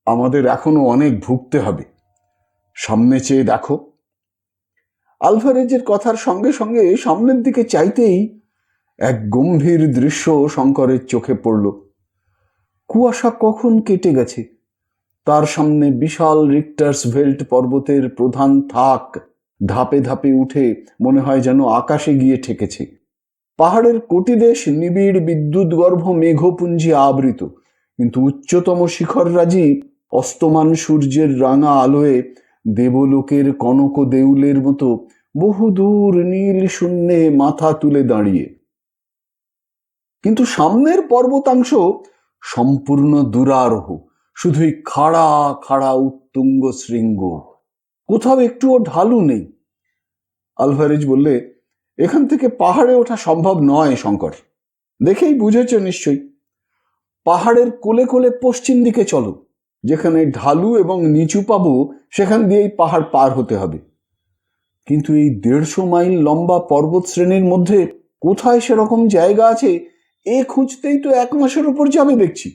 আমাদের এখনো অনেক ভুগতে হবে, সামনে চেয়ে দেখো। আলভারেজের কথার সঙ্গে সঙ্গে সামনের দিকে চাইতেই এক গম্ভীর দৃশ্য শঙ্করের চোখে পড়ল। কুয়াশা কখন কেটে গেছে। তার সামনে বিশাল রিক্টার্সভেল্ট পর্বতের প্রধান থাক ধাপে ধাপে উঠে মনে হয় যেন আকাশে গিয়ে ঠেকেছে। পাহাড়ের কোটিদেশ নিবিড় বিদ্যুৎ গর্ভ মেঘপুঞ্জে আবৃত, কিন্তু উচ্চতম শিখররাজি অস্তমান সূর্যের রাঙা আলোয় দেবলোকের কনক দেউলের মতো বহুদূর নীল শূন্যে মাথা তুলে দাঁড়িয়ে। কিন্তু সামনের পর্বতাংশ সম্পূর্ণ দুরারোহ, শুধুই খাড়া খাড়া উত্তুঙ্গ শৃঙ্গ, কোথাও একটুও ঢালু নেই। আলভারেজ বললে, এখান থেকে পাহাড়ে ওঠা সম্ভব নয় শঙ্কর, দেখেই বুঝেছ নিশ্চয়ই। পাহাড়ের কোলে কোলে পশ্চিম দিকে চলো, যেখানে ঢালু এবং নিচু পাবো সেখান দিয়েই পাহাড় পার হতে হবে। কিন্তু এই 150 মাইল লম্বা পর্বত শ্রেণীর মধ্যে কোথায় সেরকম জায়গা আছে, এ খুঁজতেই তো 1 মাসের উপর যাবে দেখছি।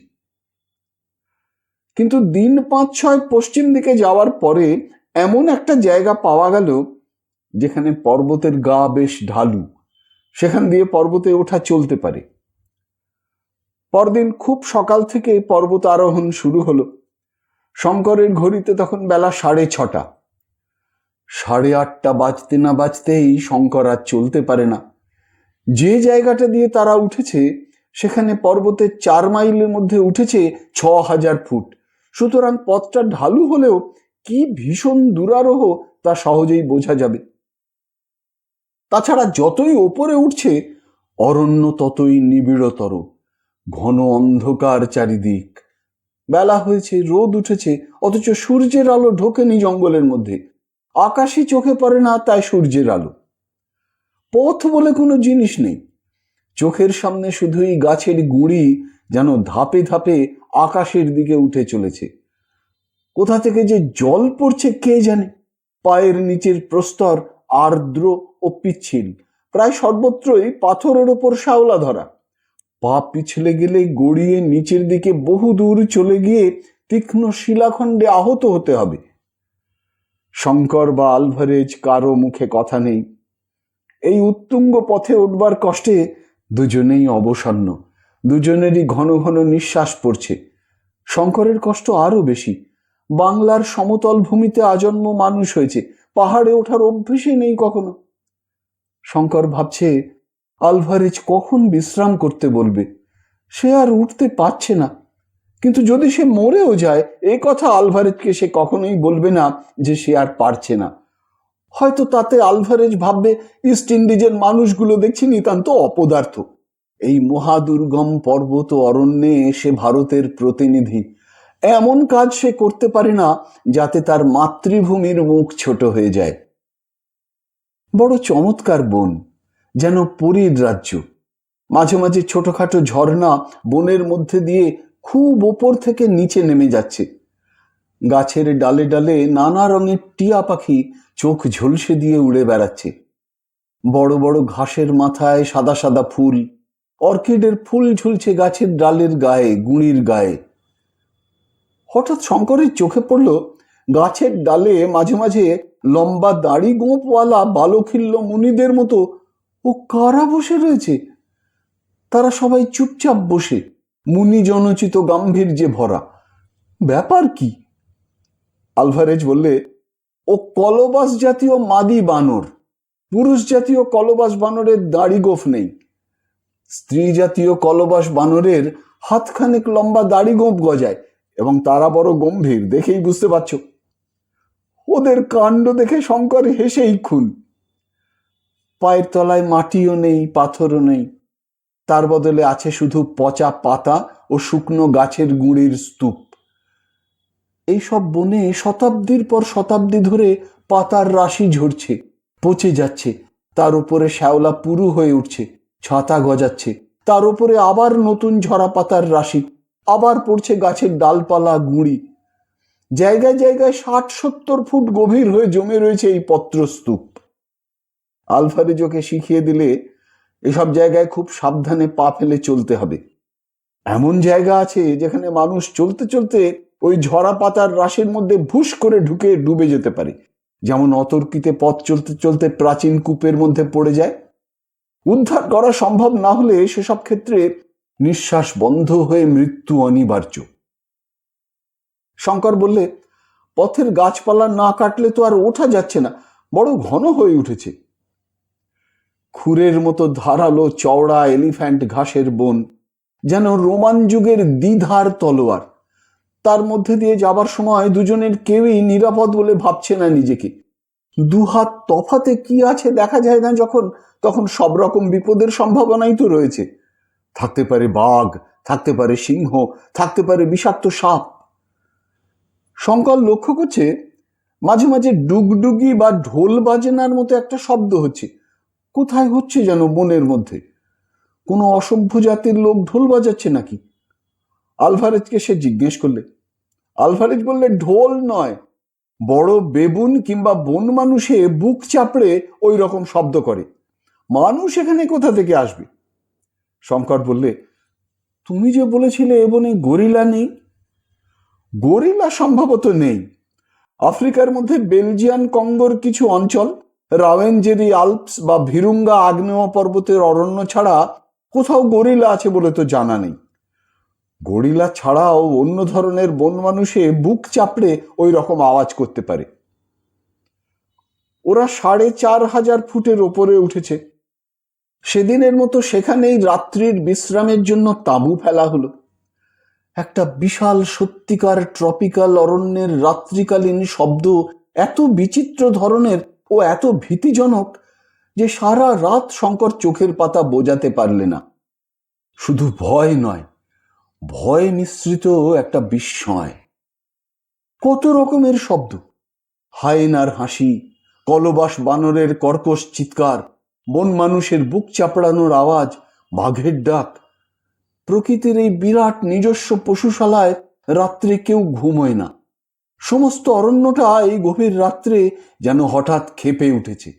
কিন্তু দিন 5-6 পশ্চিম দিকে যাওয়ার পরে এমন একটা জায়গা পাওয়া গেল যেখানে পর্বতের গা বেশ ঢালু, সেখান দিয়ে পর্বতে ওঠা চলতে পারে। পরদিন খুব সকাল থেকে পর্বত আরোহণ শুরু হলো। শঙ্করের ঘড়িতে তখন বেলা 6:30। 8:30 বাজতে না বাজতেই শঙ্কর আর চলতে পারে না। যে জায়গাটা দিয়ে তারা উঠেছে সেখানে পর্বতের 4 মাইলের মধ্যে উঠেছে 6000 ফুট। সুতরাং পথটা ঢালু হলেও কি ভীষণ দুরারোহ তা সহজেই বোঝা যাবে। তাছাড়া যতই ওপরে উঠছে অরণ্য ততই নিবিড়তর, ঘন অন্ধকার চারিদিক। বেলা হয়েছে, রোদ উঠেছে, অথচ সূর্যের আলো ঢোকেনি জঙ্গলের মধ্যে। আকাশই চোখে পড়ে না, তাই সূর্যের আলো। পথ বলে কোনো জিনিস নেই, চোখের সামনে শুধুই গাছের গুঁড়ি যেন ধাপে ধাপে আকাশের দিকে উঠে চলেছে। কোথা থেকে যে জল পড়ছে কে জানে। পায়ের নিচের প্রস্তর আর্দ্র ও পিচ্ছিল, প্রায় সর্বত্রই পাথরের ওপর শ্যাওলা ধরা। পা পিছলে গেলে গড়িয়ে নিচের দিকে বহু দূর চলে গিয়ে তীক্ষ্ণ শিলাখণ্ডে আহত হতে হবে। শঙ্কর বা আলভারেজ কারো মুখে কথা নেই। এই উত্তুঙ্গ পথে উঠবার কষ্টে দুজনেই অবসন্ন, দুজনেরই ঘন ঘন নিঃশ্বাস পড়ছে। শঙ্করের কষ্ট আরো বেশি। বাংলার সমতল ভূমিতে আজন্ম মানুষ হয়েছে, পাহাড়ে ওঠার অভ্যেসই নেই কখনো। শঙ্কর ভাবছে আলভারেজ কখন বিশ্রাম করতে বলবে। সে আর উঠতে পারছে না, কিন্তু যদি সে মরেও যায় এ কথা আলভারেজকে সে কখনোই বলবে না যে সে আর পারছে না। হয়তো তাতে আলভারেজ ভাববে ইস্ট ইন্ডিজের মানুষগুলো দেখছি নিতান্ত অপদার্থ। এই মহাদুর্গম পর্বত অরণ্যে সে ভারতের প্রতিনিধি, এমন কাজ সে করতে পারে না যাতে তার মাতৃভূমির মুখ ছোট হয়ে যায়। বড় চমৎকার বন, যেন পরীর রাজ্য। মাঝে মাঝে ছোটখাটো ঝর্ণা বনের মধ্যে দিয়ে খুব ওপর থেকে নিচে নেমে যাচ্ছে। গাছের ডালে ডালে নানা রঙের টিয়া পাখি চোখ ঝলসে দিয়ে উড়ে বেড়াচ্ছে। বড় বড় ঘাসের মাথায় সাদা সাদা ফুল, অর্কিডের ফুল ঝুলছে গাছের ডালের গায়ে, গুঁড়ির গায়ে। হঠাৎ শঙ্করের চোখে পড়ল গাছের ডালে মাঝে মাঝে লম্বা দাড়ি গোঁপওয়ালা বালখিল্য মুনিদের মতো ও কারা বসে রয়েছে। তারা সবাই চুপচাপ বসে, মুনি জনচিত গাম্ভীর্যে ভরা। ব্যাপার কি? আলভারেজ বললে, ও কলবাস জাতীয় মাদি বানর। পুরুষ জাতীয় কলবাস বানরের দাড়ি গোঁফ নেই, স্ত্রী জাতীয় কলবাস বানরের হাতখানেক লম্বা দাড়ি গোঁফ গজায়, এবং তারা বড় গম্ভীর, দেখেই বুঝতে পারছ। ওদের কাণ্ড দেখে শঙ্কর হেসেই খুন। পায়ের তলায় মাটিও নেই, পাথরও নেই, তার বদলে আছে শুধু পচা পাতা ও শুকনো গাছের গুঁড়ির স্তূপ। এইসব বনে শতাব্দীর পর শতাব্দী ধরে পাতার রাশি ঝরছে, পচে যাচ্ছে, তার উপরে শ্যাওলা পুরু হয়ে উঠছে, ছাতা গজাচ্ছে, তার উপরে আবার নতুন ঝরা পাতার রাশি, আবার পড়ছে গাছের ডালপালা গুঁড়ি। জায়গায় জায়গায় 60-70 ফুট গভীর হয়ে জমে রয়েছে এই পত্রস্তূপ। আলভারেজ ওকে শিখিয়ে দিলে এসব জায়গায় খুব সাবধানে পা ফেলে চলতে হবে। এমন জায়গা আছে যেখানে মানুষ চলতে চলতে ওই ঝরা পাতার রাশির মধ্যে ভুস করে ঢুকে ডুবে যেতে পারে, যেমন অতর্কিতে পথ চলতে চলতে প্রাচীন কূপের মধ্যে পড়ে যায়। উদ্ধার করা সম্ভব না হলে সেসব ক্ষেত্রে নিঃশ্বাস বন্ধ হয়ে মৃত্যু অনিবার্য। শঙ্কর বললে, পথের গাছপালা না কাটলে তো আর ওঠা যাচ্ছে না, বড় ঘন হয়ে উঠেছে। খুরের মতো ধারালো চওড়া এলিফ্যান্ট ঘাসের বন, যেন রোমান যুগের দ্বিধার তলোয়ার। তার মধ্যে দিয়ে যাবার সময় দুজনের কেউই নিরাপদ বলে ভাবছে না নিজেকে। দুহাত তফাতে কি আছে দেখা যায় না যখন, তখন সব রকম বিপদের সম্ভাবনাই তো রয়েছে। থাকতে পারে বাঘ, থাকতে পারে সিংহ, থাকতে পারে বিষাক্ত সাপ। শঙ্কর লক্ষ্য করছে মাঝে মাঝে ডুগডুগি বা ঢোল বাজনার মতো একটা শব্দ হচ্ছে। কোথায় হচ্ছে যেন বনের মধ্যে। কোনো অসভ্য জাতির লোক ঢোল বাজাচ্ছে নাকি? আলভারেজকে সে জিজ্ঞেস করলে। আলভারেজ বললে, ঢোল নয়, বড় বেবুন কিংবা বন মানুষে বুক চাপড়ে ওই রকম শব্দ করে। মানুষ এখানে কোথা থেকে আসবে? শঙ্কর বললে, তুমি যে বলেছিলে এ বনে গরিলা নেই। গরিলা সম্ভবত নেই। আফ্রিকার মধ্যে বেলজিয়ান কঙ্গোর কিছু অঞ্চল, রাওয়েনজেরি আল্পস বা ভিরুঙ্গা আগ্নেয় পর্বতের অরণ্য ছাড়া কোথাও গরিলা আছে বলে তো জানা নেই। গরিলা ছাড়াও অন্য ধরনের বন মানুষে বুক চাপড়ে ওই রকম আওয়াজ করতে পারে। ওরা 4500 ফুটের ওপরে উঠেছে। সেদিনের মতো সেখানেই রাত্রির বিশ্রামের জন্য তাঁবু ফেলা হলো। একটা বিশাল সত্যিকার ট্রপিক্যাল অরণ্যের রাত্রিকালীন শব্দ এত বিচিত্র ধরনের ও এত ভীতিজনক যে সারা রাত শঙ্কর চোখের পাতা বোঝাতে পারলে না। শুধু ভয় নয়, ভয় মিশ্রিত একটা বিস্ময়। কত রকমের শব্দ, হায়েনার হাসি, কলবাস বানরের কর্কশ চিৎকার, বন মানুষের বুক চাপড়ানোর আওয়াজ, বাঘের ডাক। প্রকৃতির এই বিরাট নিজস্ব পশুশালায় রাত্রে কেউ ঘুমোয় না। সমস্ত অরণ্যটা এই গভীর রাত্রে যেন হঠাৎ ক্ষেপে উঠেছে।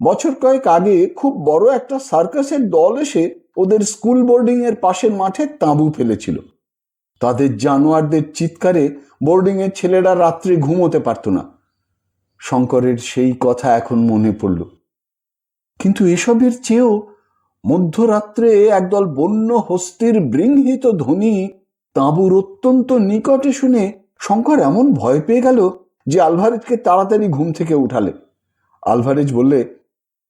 বছর কয়েক আগে খুব বড় একটা সার্কাসের দল এসে ওদের স্কুল বোর্ডিং এর পাশের মাঠে তাঁবু ফেলেছিল। তাদের জানোয়ারদের চিৎকারে বোর্ডিং এর ছেলেরা রাত্রে ঘুমোতে পারত না। শঙ্করের সেই কথা এখন মনে পড়ল। কিন্তু এসবের চেয়েও মধ্যরাত্রে একদল বন্য হস্তির বৃংহিত ধ্বনি তাঁবুর অত্যন্ত নিকটে শুনে শঙ্কর এমন ভয় পেয়ে গেল যে আলভারেজকে তাড়াতাড়ি ঘুম থেকে উঠালে। আলভারেজ বললে,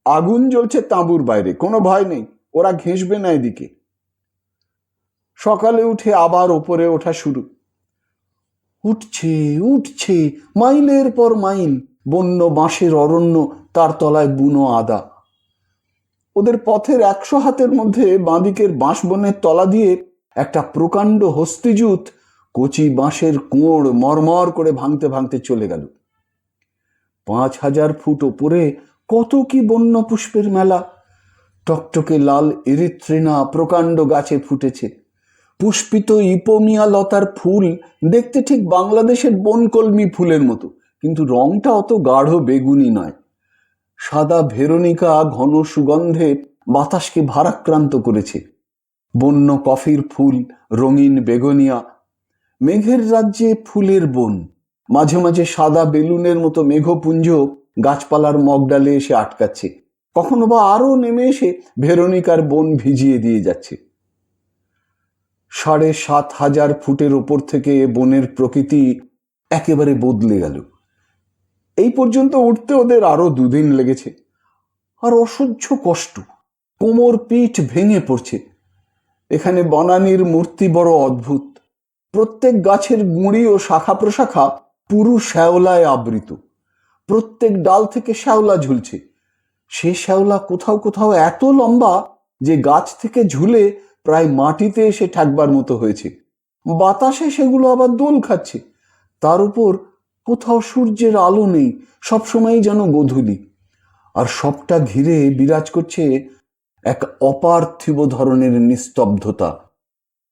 আগুন জ্বলছে তাঁবুর বাইরে, কোনো ভয় নেই, ওরা ঘেঁষবে না এদিকে। সকালে উঠে আবার ওপরে ওঠা শুরু। উঠছে উঠছে মাইলের পর মাইল, বন্য বাঁশের অরণ্য, তার তলায় বুনো আদা। ওদের পথের 100 হাতের মধ্যে বাঁদিকের বাঁশবনের তলা দিয়ে একটা প্রকাণ্ড হস্তিজুত কচি বাঁশের কোঁড় মরমর করে ভাঙতে ভাঙতে চলে গেল। 5000 ফুট ওপরে কত কি বন্য পুষ্পের মেলা। টকটকে লাল এরিথ্রিনা প্রকাণ্ড গাছে ফুটেছে। পুষ্পিত ইপোমিয়া লতার ফুল দেখতে ঠিক বাংলাদেশের বনকলমি ফুলের মতো, কিন্তু রংটা অত গাঢ় বেগুনি নয়। সাদা ভেরোনিকা ঘন সুগন্ধে বাতাসকে ভারাক্রান্ত করেছে। বন্য কফির ফুল, রঙিন বেগনিয়া। মেঘের রাজ্যে ফুলের বন। মাঝে মাঝে সাদা বেলুনের মতো মেঘপুঞ্জ গাছপালার মগডালে এসে আটকাচ্ছে, কখনো বা আরো নেমে এসে ভেরোনিকার বন ভিজিয়ে দিয়ে যাচ্ছে। 7500 ফুটের ওপর থেকে বনের প্রকৃতি একেবারে বদলে গেল। এই পর্যন্ত উঠতে ওদের আরো 2 দিন লেগেছে। আর অসহ্য কষ্ট, কোমর পিঠ ভেঙে পড়ছে। এখানে বনানীর মূর্তি বড় অদ্ভুত। প্রত্যেক গাছের গুঁড়ি ও শাখা প্রশাখা পুরু শ্যাওলায় আবৃত। প্রত্যেক ডাল থেকে শ্যাওলা ঝুলছে। সে শ্যাওলা কোথাও কোথাও এত লম্বা যে গাছ থেকে ঝুলে প্রায় মাটিতে এসে ঠেকবার মতো হয়েছে। বাতাসে সেগুলো আবার দোল খাচ্ছে। তার উপর কোথাও সূর্যের আলো নেই, সবসময়ই যেন গোধূলি। আর সবটা ঘিরে বিরাজ করছে এক অপার্থিব ধরনের নিস্তব্ধতা।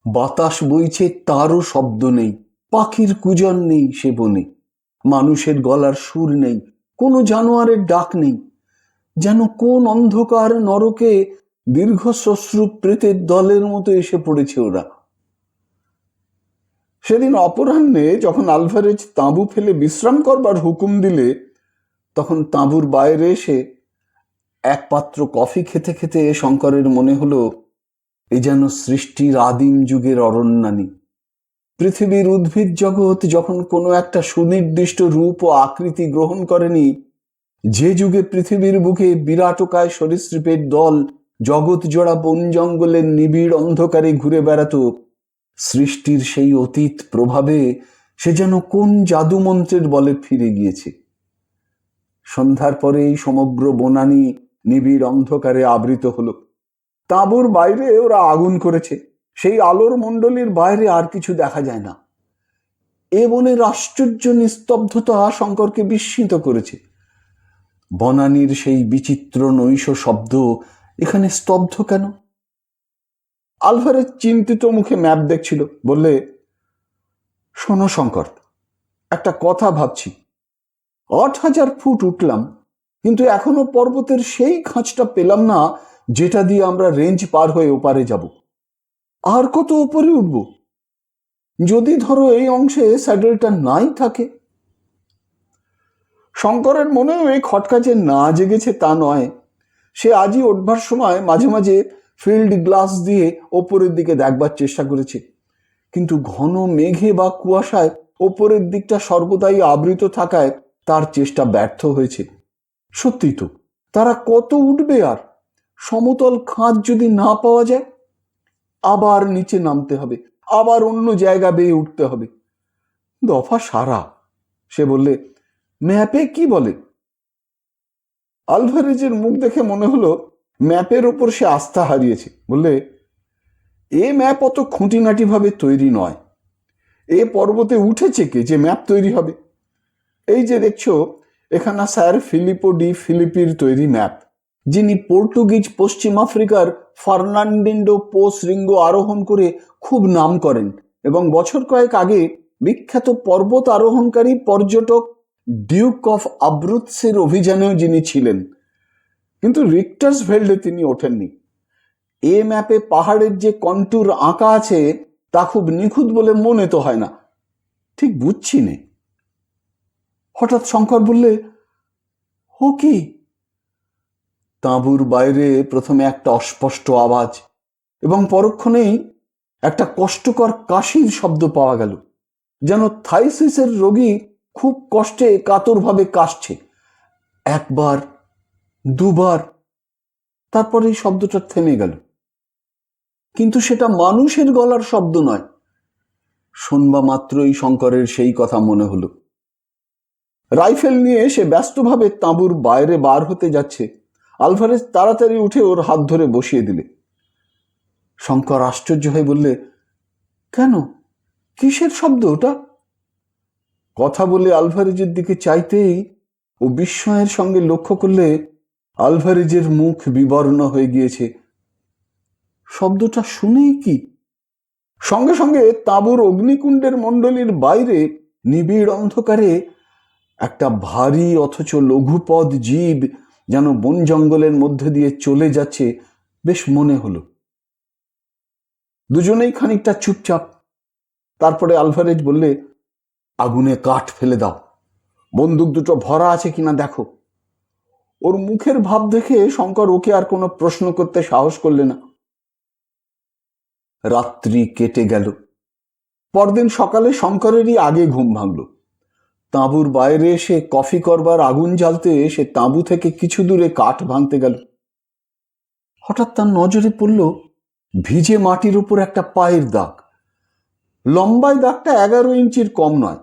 বাতাস বইছে, তারও শব্দ নেই। পাখির কুজন নেই সে বনে। মানুষের গলার সুর নেই, কোনো জানোয়ারের ডাক নেই। যেন কোন অন্ধকার নরকে দীর্ঘ শ্মশ্রু প্রেতের দলের মতো এসে পড়েছে ওরা। সেদিন অপরাহ্নে যখন আলভারেজ তাঁবু ফেলে বিশ্রাম করবার হুকুম দিলে, তখন তাঁবুর বাইরে এসে এক পাত্র কফি খেতে খেতে শঙ্করের মনে হলো এ যেন সৃষ্টির আদিম যুগের অরণ্যানী। পৃথিবীর উদ্ভিদ জগৎ যখন কোনো একটা সুনির্দিষ্ট রূপ ও আকৃতি গ্রহণ করেনি, যে যুগে পৃথিবীর বুকে বিরাটকায় সরীসৃপের দল জগৎ জোড়া বন জঙ্গলের নিবিড় অন্ধকারে ঘুরে বেড়াতো, সৃষ্টির সেই অতীত প্রভাবে সে যেন কোন জাদুমন্ত্রের বলে ফিরে গিয়েছে। সন্ধ্যার পরেই সমগ্র বনানী নিবিড় অন্ধকারে আবৃত হলো। তাঁবুর বাইরে ওরা আগুন করেছে, সেই আলোর মণ্ডলীর বাইরে আর কিছু দেখা যায় না। এ বনের আশ্চর্য নিস্তব্ধতা শঙ্করকে বিস্মিত করেছে। বনানীর সেই বিচিত্র নৈশ শব্দ এখানে স্তব্ধ কেন? আলভারেজ চিন্তিত মুখে ম্যাপ দেখছিল। বললে, শোনো শঙ্কর, একটা কথা ভাবছি। 8000 ফুট উঠলাম, কিন্তু এখনো পর্বতের সেই খাঁজটা পেলাম না যেটা দিয়ে আমরা রেঞ্জ পার হয়ে ওপারে যাব। আর কত উপরে উঠব? যদি ধরো এই অংশে স্যাডেলটা নাই থাকে। শঙ্করের মনেও এই খটকা যে না জেগেছে তা নয়। সে আজই উঠবার সময় মাঝে মাঝে ফিল্ড গ্লাস দিয়ে ওপরের দিকে দেখবার চেষ্টা করেছে, কিন্তু ঘন মেঘে বা কুয়াশায় ওপরের দিকটা সর্বদাই আবৃত থাকায় তার চেষ্টা ব্যর্থ হয়েছে। সত্যি তো, তারা কত উঠবে? আর সমতল খাঁজ যদি না পাওয়া যায়, আবার নিচে নামতে হবে, আবার অন্য জায়গা বেয়ে উঠতে হবে। দফা সারা। সে বললে, ম্যাপে কি বলে? আলভারেজের মুখ দেখে মনে হলো ম্যাপের ওপর সে আস্থা হারিয়েছে। বললে, এ ম্যাপ অত খুঁটিনাটি ভাবে তৈরি নয়। এ পর্বতে উঠেছে কে যে ম্যাপ তৈরি হবে? এই যে দেখছো, এখানে স্যার ফিলিপো ডি ফিলিপির তৈরি ম্যাপ, যিনি পর্তুগিজ পশ্চিম আফ্রিকার ফার্নান্ডিন্ডো পোস রিঙ্গো আরোহণ করে খুব নাম করেন এবং বছর কয়েক আগে বিখ্যাত পর্বত আরোহণকারী পর্যটক ডিউক অফ আব্রুৎসের অভিযানেও যিনি ছিলেন। কিন্তু রিক্টার্স ভেল্ডে তিনি ওঠেননি। এ ম্যাপে পাহাড়ের যে কন্টুর আঁকা আছে তা খুব নিখুঁত বলে মনে তো হয় না, ঠিক বুঝছি নে। হঠাৎ শঙ্কর বললে, ও কি? তাঁবুর বাইরে প্রথমে একটা অস্পষ্ট আওয়াজ এবং পরক্ষণেই একটা কষ্টকর কাশির শব্দ পাওয়া গেল, যেন থাইসিসের রোগী খুব কষ্টে কাতরভাবে কাশছে। একবার, দুবার, তারপরে এই শব্দটা থেমে গেল। কিন্তু সেটা মানুষের গলার শব্দ নয়। শোনবা মাত্রই শঙ্করের সেই কথা মনে হলো। রাইফেল নিয়ে সে ব্যস্তভাবে তাঁবুর বাইরে বার হতে যাচ্ছে। আলভারেজ তাড়াতাড়ি উঠে ওর হাত ধরে বসিয়ে দিলে। শঙ্কর আশ্চর্য হয়ে বললে, কেন, কিসের শব্দ ওটা? কথা বলে আলভারেজের দিকে চাইতেই ও বিস্ময়ের সঙ্গে লক্ষ্য করলে আলভারেজের মুখ বিবর্ণ হয়ে গিয়েছে। শব্দটা শুনেই কি? সঙ্গে সঙ্গে তাঁবুর অগ্নিকুণ্ডের মণ্ডলীর বাইরে নিবিড় অন্ধকারে একটা ভারী অথচ লঘুপদ জীব যেন বন জঙ্গলের মধ্যে দিয়ে চলে যাচ্ছে বেশ মনে হলো। দুজনেই খানিকটা চুপচাপ। তারপরে আলভারেজ বললে, আগুনে কাঠ ফেলে দাও, বন্দুক দুটো ভরা আছে কিনা দেখো। ওর মুখের ভাব দেখে শঙ্কর ওকে আর কোনো প্রশ্ন করতে সাহস করলে না। রাত্রি কেটে গেল। পরদিন সকালে শঙ্করেরই আগে ঘুম ভাঙল। তাঁবুর বাইরে এসে কফি করবার আগুন জ্বালতে সে তাঁবু থেকে কিছু দূরে কাঠ ভাঙতে গেল। হঠাৎ তার নজরে পড়ল ভিজে মাটির উপর একটা পায়ের দাগ। লম্বায় দাগটা 11 ইঞ্চির কম নয়,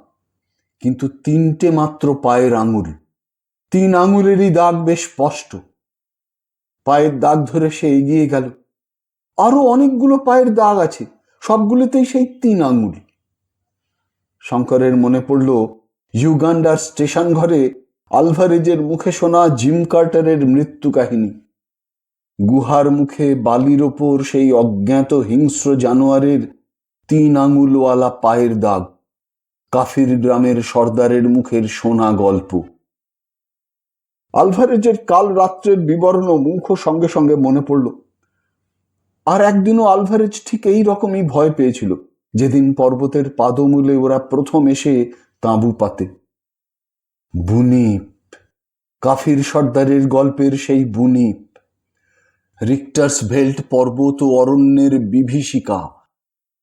কিন্তু 3টে মাত্র পায়ের আঙুল। 3 আঙুলেরই দাগ বেশ স্পষ্ট। পায়ের দাগ ধরে সে এগিয়ে গেল। আরো অনেকগুলো পায়ের দাগ আছে, সবগুলোতেই সেই 3 আঙুল। শঙ্করের মনে পড়ল ইউগান্ডার স্টেশন ঘরে আলভারেজের মুখে শোনা জিম কার্টারের মৃত্যু কাহিনী। গুহার মুখে বালির ওপর সেই অজ্ঞাত হিংস্র জানোয়ারের 3 আঙুলওয়ালা পায়ের দাগ, কাফির গ্রামের সর্দারের মুখের শোনা গল্প। আলভারেজের কাল রাত্রের বিবর্ণ মুখও সঙ্গে সঙ্গে মনে পড়ল। আর একদিনও আলভারেজ ঠিক এই রকমই ভয় পেয়েছিল, যেদিন পর্বতের পাদমূলে ওরা প্রথম এসে তাঁবু পাতে। বুনিপ, কাফির সর্দারের গল্পের সেই বুনিপ, রিক্টার্স ভেল্ট পর্বত ও অরণ্যের বিভীষিকা,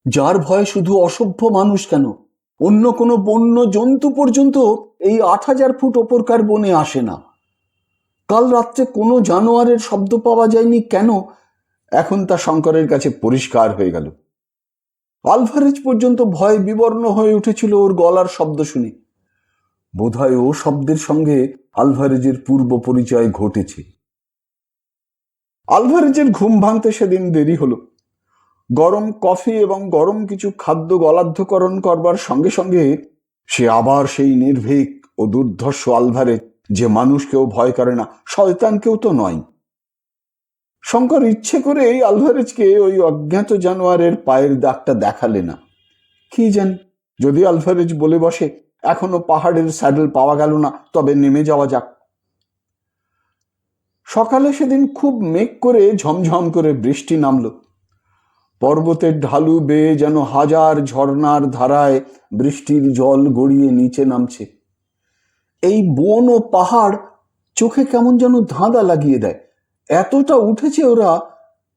যার ভয় শুধু অসভ্য মানুষ কেন, অন্য কোনো বন্য জন্তু পর্যন্ত এই 8000 ফুট ওপরকার বনে আসে না। কাল রাত্রে কোনো জানোয়ারের শব্দ পাওয়া যায়নি কেন, এখন তা শঙ্করের কাছে পরিষ্কার হয়ে গেল। আলভারেজ পর্যন্ত ভয় বিবর্ণ হয়ে উঠেছিল ওর গলার শব্দ শুনে। বোধহয় ও শব্দের সঙ্গে আলভারেজের পূর্ব পরিচয় ঘটেছে। আলভারেজের ঘুম ভাঙতে সেদিন দেরি হলো। গরম কফি এবং গরম কিছু খাদ্য গলাধ্যকরণ করবার সঙ্গে সঙ্গে সে আবার সেই নির্ভীক ও দুর্ধর্ষ আলভারেজ, যে মানুষকেও ভয় করে না, শয়তানকেও তো নয়। শঙ্কর ইচ্ছে করে এই আলভারেজকে ওই অজ্ঞাত জানোয়ারের পায়ের দাগটা দেখালে না। কি জানি, যদি আলভারেজ বলে বসে, এখনো পাহাড়ের স্যাডেল পাওয়া গেল না, তবে নেমে যাওয়া যাক। সকালে সেদিন খুব মেঘ করে ঝমঝম করে বৃষ্টি নামল। পর্বতের ঢালু বেয়ে যেন হাজার ঝর্ণার ধারায় বৃষ্টির জল গড়িয়ে নিচে নামছে। এই বন ও পাহাড় চোখে কেমন যেন ধাঁধা লাগিয়ে দেয়। এতটা উঠেছে ওরা,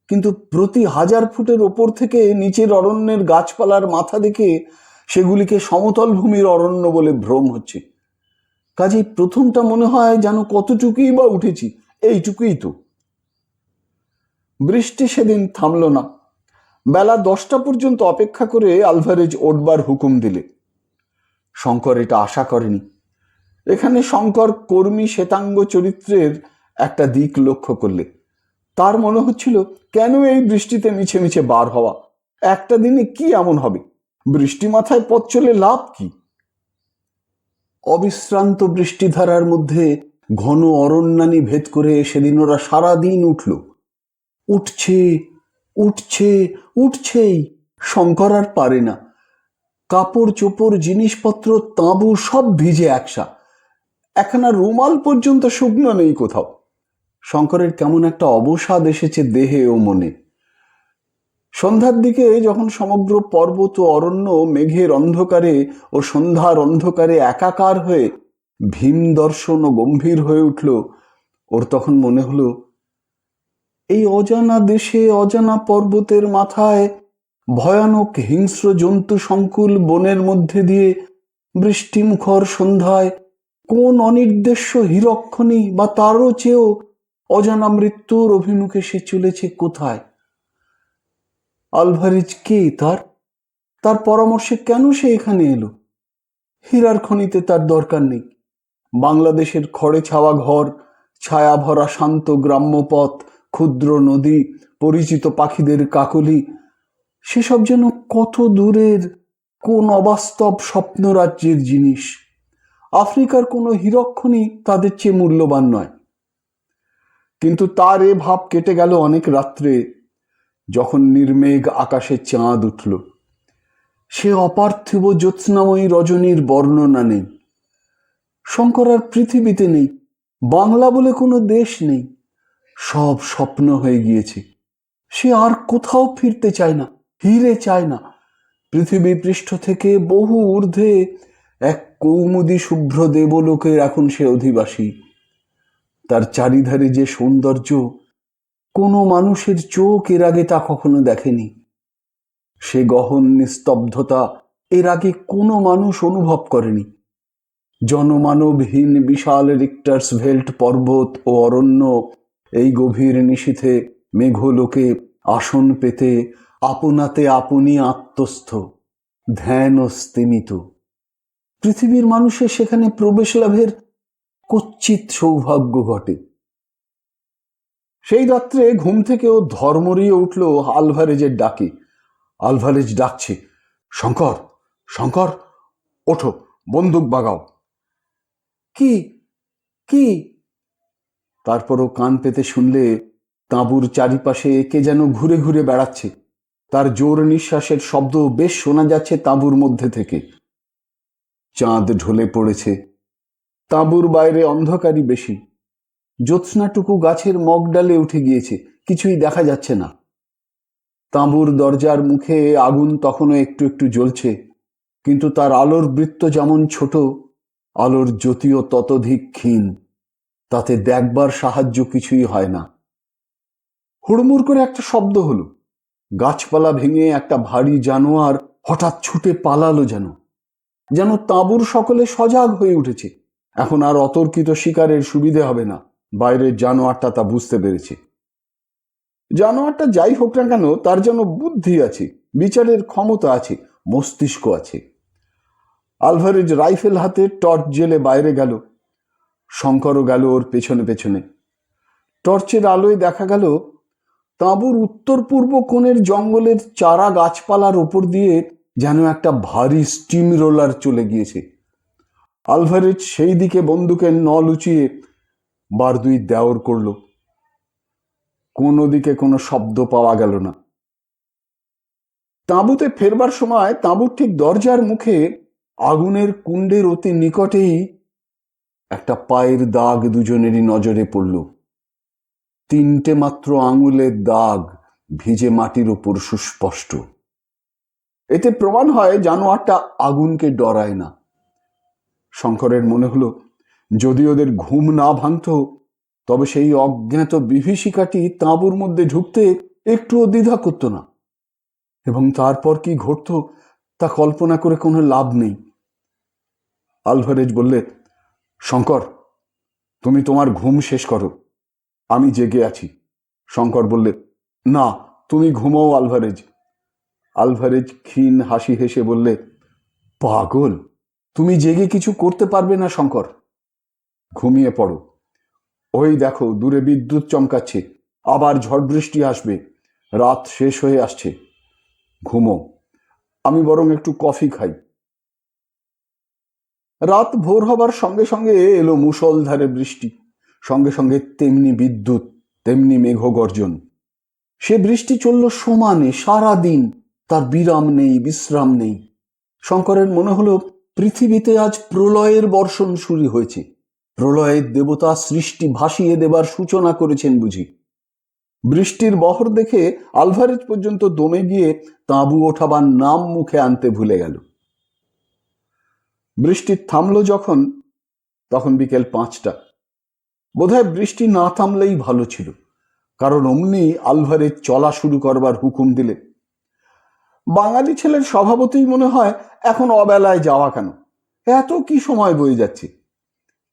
কিন্তু প্রতি 1000 ফুটের ওপর থেকে নিচের অরণ্যের গাছপালার মাথা দেখে সেগুলিকে সমতল ভূমির অরণ্য বলে ভ্রম হচ্ছে। কাজেই প্রথমটা মনে হয় যেন কতটুকুই বা উঠেছি, এইটুকুই তো। বৃষ্টি সেদিন থামল না। বেলা 10টা পর্যন্ত অপেক্ষা করে আলভারেজ ওঠবার হুকুম দিলে। শঙ্কর এটা আশা করেনি। এখানে শঙ্কর কর্মী শ্বেতাঙ্গ চরিত্রের একটা দিক লক্ষ্য করলে। তার মনে হচ্ছিল, কেন এই বৃষ্টিতে মিছে মিছে বার হওয়া? একটা দিনে কি এমন হবে? বৃষ্টি মাথায় পথ চলে লাভ কি? অবিশ্রান্ত বৃষ্টিধারার মধ্যে ঘন অরণ্যানী ভেদ করে সেদিন ওরা সারাদিন উঠল। উঠছে উঠছে উঠছেই, শঙ্কর আর পারে না। কাপড় চোপড় জিনিসপত্র তাঁবু সব ভিজে একসা, একখানা রুমাল পর্যন্ত শুকনো নেই কোথাও। শঙ্করের কেমন একটা অবসাদ এসেছে দেহে ও মনে। সন্ধ্যার দিকে যখন সমগ্র পর্বত অরণ্য মেঘের অন্ধকারে ও সন্ধ্যার অন্ধকারে একাকার হয়ে ভীম দর্শন ও গম্ভীর হয়ে উঠল, ওর তখন মনে হলো এই অজানা দেশে অজানা পর্বতের মাথায় ভয়ানক হিংস্র জন্তু সংকুল বনের মধ্যে দিয়ে বৃষ্টিমুখর সন্ধ্যায় কোন অনির্দেশ্য হীরকখনি বা তারও চেয়েও অজানা মৃত্যুর অভিমুখে সে চলেছে কোথায়? আলভারেজ কে? তার পরামর্শে কেন সে এখানে এলো? হীরার খনিতে তার দরকার নেই। বাংলাদেশের খড়ে ছাওয়া ঘর, ছায়া ভরা শান্ত গ্রাম্যপথ, ক্ষুদ্র নদী, পরিচিত পাখিদের কাকলি, সেসব যেন কত দূরের কোন অবাস্তব স্বপ্নরাজ্যের জিনিস। আফ্রিকার কোনো হীরকখনি তাদের চেয়ে মূল্যবান নয়। কিন্তু তার এ ভাব কেটে গেল অনেক রাত্রে, যখন নির্মেঘ আকাশে চাঁদ উঠল। সে অপার্থিব জ্যোৎস্নাময়ী রজনীর বর্ণনা নেই। শঙ্কর আর পৃথিবীতে নেই, বাংলা বলে কোনো দেশ নেই, সব স্বপ্ন হয়ে গিয়েছে। সে আর কোথাও ফিরতে চায় না, ফিরে চায় না। পৃথিবী পৃষ্ঠ থেকে বহু ঊর্ধ্বে এক কৌমুদী শুভ্র দেবলোকের এখন সে অধিবাসী। তার চারিধারে যে সৌন্দর্য, কোনো মানুষের চোখ এর আগে তা কখনো দেখেনি। সে গহন নিস্তব্ধতা এর আগে কোনো মানুষ অনুভব করেনি। জনমানবহীন বিশাল রিক্টার্সভেল্ট পর্বত ও অরণ্য এই গভীর নিশীথে মেঘলোকে আসন পেতে আপনাতে আপনি আত্মস্থ, ধ্যান ও স্তিমিত। পৃথিবীর মানুষের সেখানে প্রবেশ লাভের কচ্ছিৎ সৌভাগ্য ঘটে। সেই রাত্রে ঘুম থেকে ও ধর্মরিয়ে উঠল আলভারেজের ডাকে। আলভারেজ ডাকছে, শঙ্কর, শঙ্কর, ওঠো, বন্দুক বাগাও। কি কি? তারপরও কান পেতে শুনলে তাঁবুর চারিপাশে কে যেন ঘুরে ঘুরে বেড়াচ্ছে। তার জোর নিঃশ্বাসের শব্দ বেশ শোনা যাচ্ছে তাঁবুর মধ্যে থেকে। চাঁদ ঢলে পড়েছে, তাঁবুর বাইরে অন্ধকারই বেশি। জ্যোৎস্নাটুকু গাছের মগডালে উঠে গিয়েছে, কিছুই দেখা যাচ্ছে না। তাঁবুর দরজার মুখে আগুন তখনও একটু একটু জ্বলছে, কিন্তু তার আলোর বৃত্ত যেমন ছোট, আলোর জ্যোতিও ততোধিক ক্ষীণ। তাতে দেখবার সাহায্য কিছুই হয় না। হুড়মুড় করে একটা শব্দ হলো। গাছপালা ভেঙে একটা ভারী জানোয়ার হঠাৎ ছুটে পালালো, যেন তাঁবুর সকলে সজাগ হয়ে উঠেছে। এখন আর অতর্কিত শিকারের সুবিধে হবে না। বাইরের জানোয়ারটা তা বুঝতে পেরেছে। জানোয়ারটা যাই হোক না কেন, তার যেন বুদ্ধি আছে, বিচারের ক্ষমতা আছে, মস্তিষ্ক আছে। আলভারেজ রাইফেল হাতে টর্চ জেলে বাইরে গেল। শঙ্করও গেল ওর পেছনে পেছনে। টর্চের আলোয় দেখা গেল তাঁবুর উত্তর পূর্ব কোণের জঙ্গলের চারা গাছপালার ওপর দিয়ে যেন একটা ভারী স্টিম রোলার চলে গিয়েছে। আলভারেজ সেই দিকে বন্দুকের নল উঁচিয়ে বার দুই দেওর করল। কোনো দিকে কোনো শব্দ পাওয়া গেল না। তাঁবুতে ফেরবার সময় তাঁবুর ঠিক দরজার মুখে আগুনের কুণ্ডের অতি নিকটেই একটা পায়ের দাগ দুজনেরই নজরে পড়ল। 3টে মাত্র আঙুলের দাগ, ভিজে মাটির ওপর সুস্পষ্ট। এতে প্রমাণ হয় জানোয়ারটা আগুনকে ডরায় না। শঙ্করের মনে হলো, যদি ওদের ঘুম না ভাঙত, তবে সেই অজ্ঞাত বিভীষিকাটি তাঁবুর মধ্যে ঢুকতে একটুও দ্বিধা করত না। এবং তারপর কি ঘটত তা কল্পনা করে কোনো লাভ নেই। আলভারেজ বললে, শঙ্কর, তুমি তোমার ঘুম শেষ করো, আমি জেগে আছি। শঙ্কর বললে, না, তুমি ঘুমাও আলভারেজ। আলভারেজ ক্ষীণ হাসি হেসে বললে, পাগল, তুমি জেগে কিছু করতে পারবে না শঙ্কর। ঘুমিয়ে পড়ো। ওই দেখো দূরে বিদ্যুৎ চমকাচ্ছে, আবার ঝড় বৃষ্টি আসবে, রাত শেষ হয়ে আসছে। ঘুমো, আমি বরং একটু কফি খাই। রাত ভোর হবার সঙ্গে সঙ্গে এলো মুষলধারে বৃষ্টি, সঙ্গে সঙ্গে তেমনি বিদ্যুৎ, তেমনি মেঘগর্জন। সে বৃষ্টি চলল সমানে সারা দিন, তার বিরাম নেই, বিশ্রাম নেই। শঙ্করের মনে হলো পৃথিবীতে আজ প্রলয়ের বর্ষণ শুরু হয়েছে। প্রলয়ের দেবতা সৃষ্টি ভাসিয়ে দেবার সূচনা করেছেন বুঝি। বৃষ্টির বহর দেখে আলভারেজ পর্যন্ত দমে গিয়ে তাঁবু ওঠাবার নাম মুখে আনতে ভুলে গেল। বৃষ্টি থামলো যখন, তখন বিকেল 5টা। বোধহয় বৃষ্টি না থামলেই ভালো ছিল, কারণ অমনি আলভারেজ চলা শুরু করবার হুকুম দিলে। বাঙালি ছেলের স্বভাবতেই মনে হয় এখন অবেলায় যাওয়া কেন, এত কি সময় বয়ে যাচ্ছে।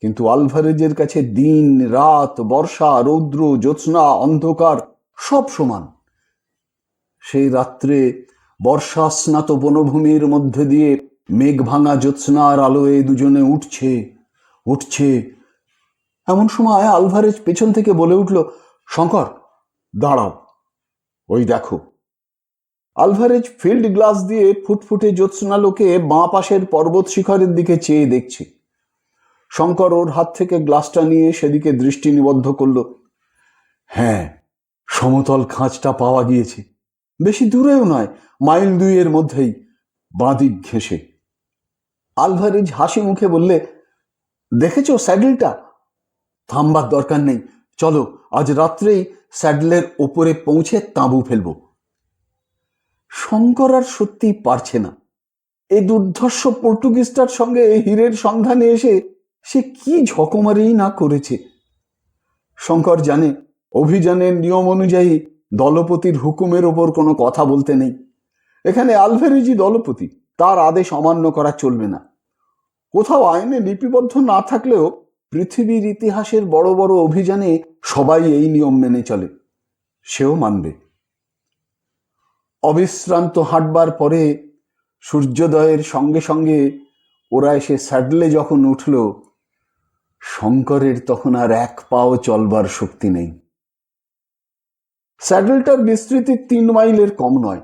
কিন্তু আলভারেজের কাছে দিন রাত, বর্ষা রৌদ্র, জ্যোৎস্না অন্ধকার সব সমান। সেই রাত্রে বর্ষা স্নাত বনভূমির মধ্যে দিয়ে মেঘ ভাঙা জ্যোৎস্নার আলোয় দুজনে উঠছে উঠছে। এমন সময় আলভারেজ পেছন থেকে বলে উঠল, শঙ্কর দাঁড়াও, ওই দেখো। আলভারেজ ফিল্ড গ্লাস দিয়ে ফুটফুটে জ্যোৎস্নালোকে বাঁ পাশের পর্বত শিখরের দিকে চেয়ে দেখছে। শঙ্কর ওর হাত থেকে গ্লাসটা নিয়ে সেদিকে দৃষ্টি নিবদ্ধ করল। হ্যাঁ, সমতল খাঁজটা পাওয়া গিয়েছে, বেশি দূরেও নয়, মাইল 2 মধ্যেই, বাঁদিক ঘেঁষে। আলভারেজ হাসি মুখে বললে, দেখেছো স্যাডেলটা? থামবার দরকার নেই, চলো আজ রাত্রেই স্যাডেলের ওপরে পৌঁছে তাঁবু ফেলবো। শঙ্কর আর সত্যি পারছে না। এই দুর্ধর্ষ পর্তুগিজটার সঙ্গে হীরের সন্ধানে এসে সে কি ঝকমারি না করেছে। শঙ্কর জানে অভিযানের নিয়ম অনুযায়ী দলপতির হুকুমের ওপর কোনো কথা বলতে নেই। এখানে আলভারেজই দলপতি, তার আদেশ অমান্য করা চলবে না। কোথাও আইনে লিপিবদ্ধ না থাকলেও পৃথিবীর ইতিহাসের বড় বড় অভিযানে সবাই এই নিয়ম মেনে চলে, সেও মানবে। অবিশ্রান্ত হাঁটবার পরে সূর্যোদয়ের সঙ্গে সঙ্গে ওরা এসে স্যাডলে যখন উঠল, শঙ্করের তখন আর 1 পাও চলবার শক্তি নেই। স্যাডেলটার বিস্তৃতি 3 মাইলের কম নয়।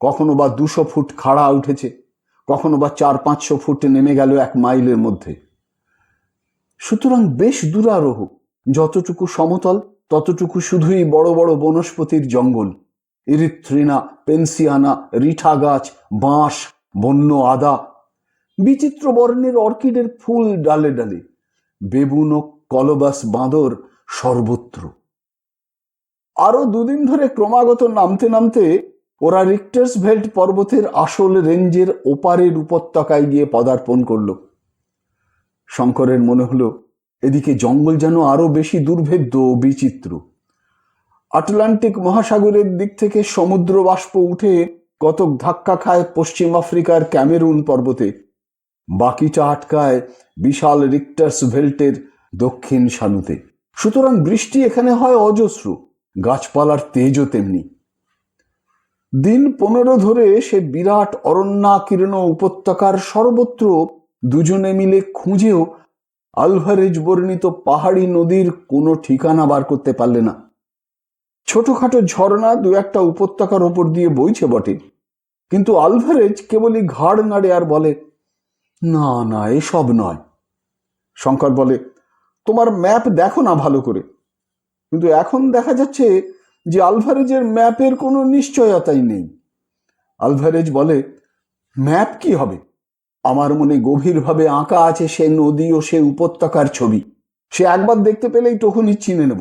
কখনো বা 200 ফুট খাড়া উঠেছে, কখনো বা 400-500 ফুট নেমে গেল 1 মাইলের মধ্যে। সুতরাং বেশ দূরারোহ। যতটুকু সমতল ততটুকু শুধুই বড় বড় বনস্পতির জঙ্গল, ইরিথ্রিনা, পেনসিয়ানা, রিঠা গাছ, বাঁশ, বন্য আদা, বিচিত্র বর্ণের অর্কিডের ফুল ডালে ডালে, বেবুন ও কলবাস বাঁদর সর্বত্র। আরো 2 দিন ধরে ক্রমাগত নামতে নামতে ওরা রিক্টার্সভেল্ট পর্বতের আসল রেঞ্জের ওপারের উপত্যকায় গিয়ে পদার্পণ করল। শঙ্করের মনে হলো এদিকে জঙ্গল যেন আরো বেশি দুর্ভেদ্য ও বিচিত্র। আটলান্টিক মহাসাগরের দিক থেকে সমুদ্র বাষ্প উঠে কতক ধাক্কা খায় পশ্চিম আফ্রিকার ক্যামেরুন পর্বতে, বাকিটা আটকায় বিশাল রিক্টার্সভেল্টের দক্ষিণ সানুতে। সুতরাং বৃষ্টি এখানে হয় অজস্র, গাছপালার তেজও তেমনি। দিন 15 ধরে সে বিরাট অরণ্যাকীর্ণ উপত্যকার সর্বত্র দুজনে মিলে খুঁজেও আলভারেজ বর্ণিত পাহাড়ি নদীর কোনো ঠিকানা বার করতে পারলে না। ছোটখাটো ঝর্ণা 2-1টা উপত্যকার ওপর দিয়ে বইছে বটে, কিন্তু আলভারেজ কেবলই ঘাড় নাড়ে আর বলে, না না, এসব নয়। শঙ্কর বলে, তোমার ম্যাপ দেখো না ভালো করে। কিন্তু এখন দেখা যাচ্ছে যে আলভারেজের ম্যাপের কোনো নিশ্চয়তাই নেই। আলভারেজ বলে, ম্যাপ কি হবে? আমার মনে গভীরভাবে আঁকা আছে সে নদী ও সে উপত্যকার ছবি। সে একবার দেখতে পেলেই তখনই চিনে নেব।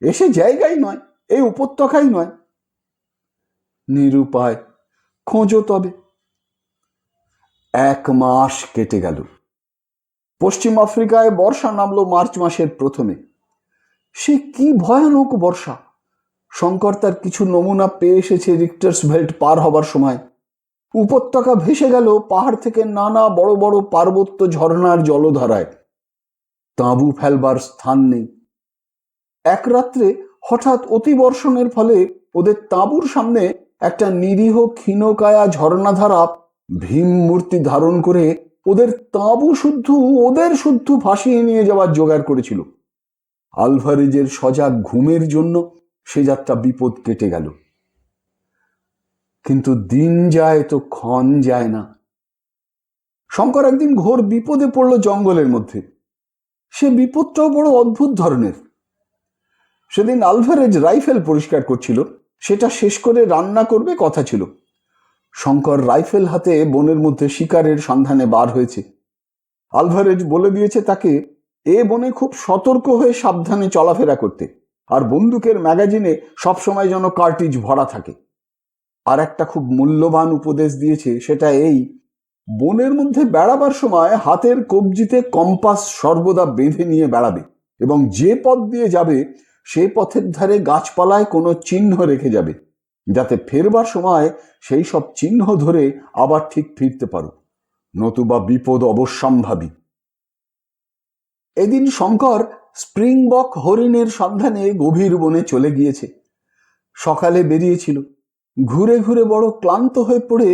এসে জায়গাই নয়, এই উপত্যকাই নয়। নিরুপায়, খোঁজো তবে। 1 মাস কেটে গেল। পশ্চিম আফ্রিকায় বর্ষা নামলো মার্চ মাসের প্রথমে। সে কি ভয়ানক বর্ষা! শঙ্কর তার কিছু নমুনা পেয়ে এসেছে রিক্টার্সভেল্ট পার হবার সময়। উপত্যকা ভেসে গেল পাহাড় থেকে নানা বড় বড় পার্বত্য ঝর্ণার জলধারায়। তাঁবু ফেলবার স্থান নেই। এক রাত্রে হঠাৎ অতিবর্ষণের ফলে ওদের তাঁবুর সামনে একটা নিরীহ ক্ষীণকায়া ঝর্ণাধারা ভীম মূর্তি ধারণ করে ওদের তাঁবু ওদের শুদ্ধ ভাসিয়ে নিয়ে যাওয়ার জোগাড় করেছিল। আলভারেজের সজাগ ঘুমের জন্য সে যাত্রা বিপদ কেটে গেল। কিন্তু দিন যায় তো ক্ষণ যায় না। শঙ্কর একদিন ঘোর বিপদে পড়ল জঙ্গলের মধ্যে। সে বিপদটাও বড় অদ্ভুত ধরনের। সেদিন আলভারেজ রাইফেল পরিষ্কার করছিল, সেটা শেষ করে রান্না করবে কথা ছিল। শঙ্কর রাইফেল হাতে বনের মধ্যে শিকারের সন্ধানে বার হয়েছে। আলভারেজ বলে দিয়েছে তাকে এ বনে খুব সতর্ক হয়ে সাবধানে চলাফেরা করতে, আর বন্দুকের ম্যাগাজিনে সবসময় যেন কার্টিজ ভরা থাকে। আর একটা খুব মূল্যবান উপদেশ দিয়েছে, সেটা এই: বনের মধ্যে বেড়াবার সময় হাতের কবজিতে কম্পাস সর্বদা বেঁধে নিয়ে বেড়াবে, এবং যে পথ দিয়ে যাবে সে পথের ধারে গাছপালায় কোনো চিহ্ন রেখে যাবে, যাতে ফেরবার সময় সেই সব চিহ্ন ধরে আবার ঠিক ফিরতে পারো, নতুবা বিপদ অবশ্যম্ভাবী। এদিন শঙ্কর স্প্রিংবক হরিণের সন্ধানে গভীর বনে চলে গিয়েছে। সকালে বেরিয়েছিল, ঘুরে ঘুরে বড় ক্লান্ত হয়ে পড়ে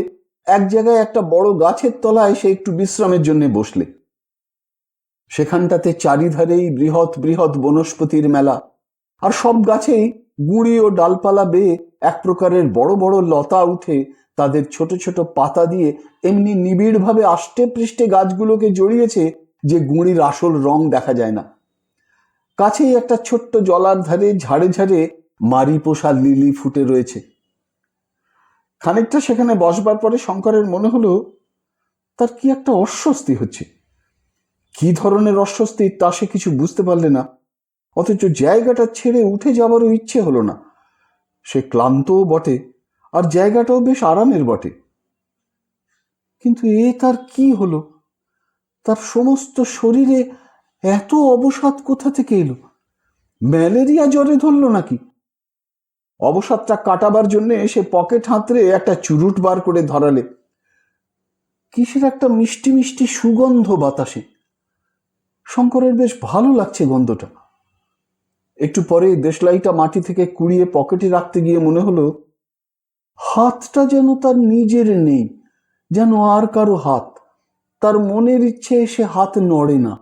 এক জায়গায় একটা বড় গাছের তলায় সে একটু বিশ্রামের জন্য বসলে। সেখানটাতে চারিধারেই বৃহৎ বৃহৎ বনস্পতির মেলা, আর সব গাছেই গুঁড়ি ও ডালপালা বেয়ে এক প্রকারের বড় বড় লতা উঠে তাদের ছোট ছোট পাতা দিয়ে এমনি নিবিড়ভাবে আষ্টে পৃষ্ঠে গাছগুলোকে জড়িয়েছে যে গুঁড়ির আসল রং দেখা যায় না। কাছেই একটা ছোট্ট জলার ধারে ঝাড়ে ঝাড়ে মারি পোষা লিলি ফুটে রয়েছে। খানিকটা সেখানে বসবার পরে শঙ্করের মনে হলো তার কি একটা অস্বস্তি হচ্ছে। কি ধরনের অস্বস্তি তা সে কিছু বুঝতে পারলে না, অথচ জায়গাটা ছেড়ে উঠে যাবারও ইচ্ছে হলো না। সে ক্লান্তও বটে, আর জায়গাটাও বেশ আরামের বটে। কিন্তু এ তার কি হলো? তার সমস্ত শরীরে এত অবসাদ কোথা থেকে এলো? ম্যালেরিয়া জ্বরে ধরল নাকি? অবসাদটা কাটাবার জন্য সে পকেট হাতড়ে একটা চুরুট বার করে ধরালে। কিসের একটা মিষ্টি মিষ্টি সুগন্ধ বাতাসে। শঙ্করের বেশ ভালো লাগছে গন্ধটা। একটু পরে দেশলাইটা মাটি থেকে কুড়িয়ে পকেটে রাখতে গিয়ে মনে হলো হাতটা যেন তার নিজের নেই, যেন আর কারো হাত। তার মনের ইচ্ছে সে হাত নড়ে না।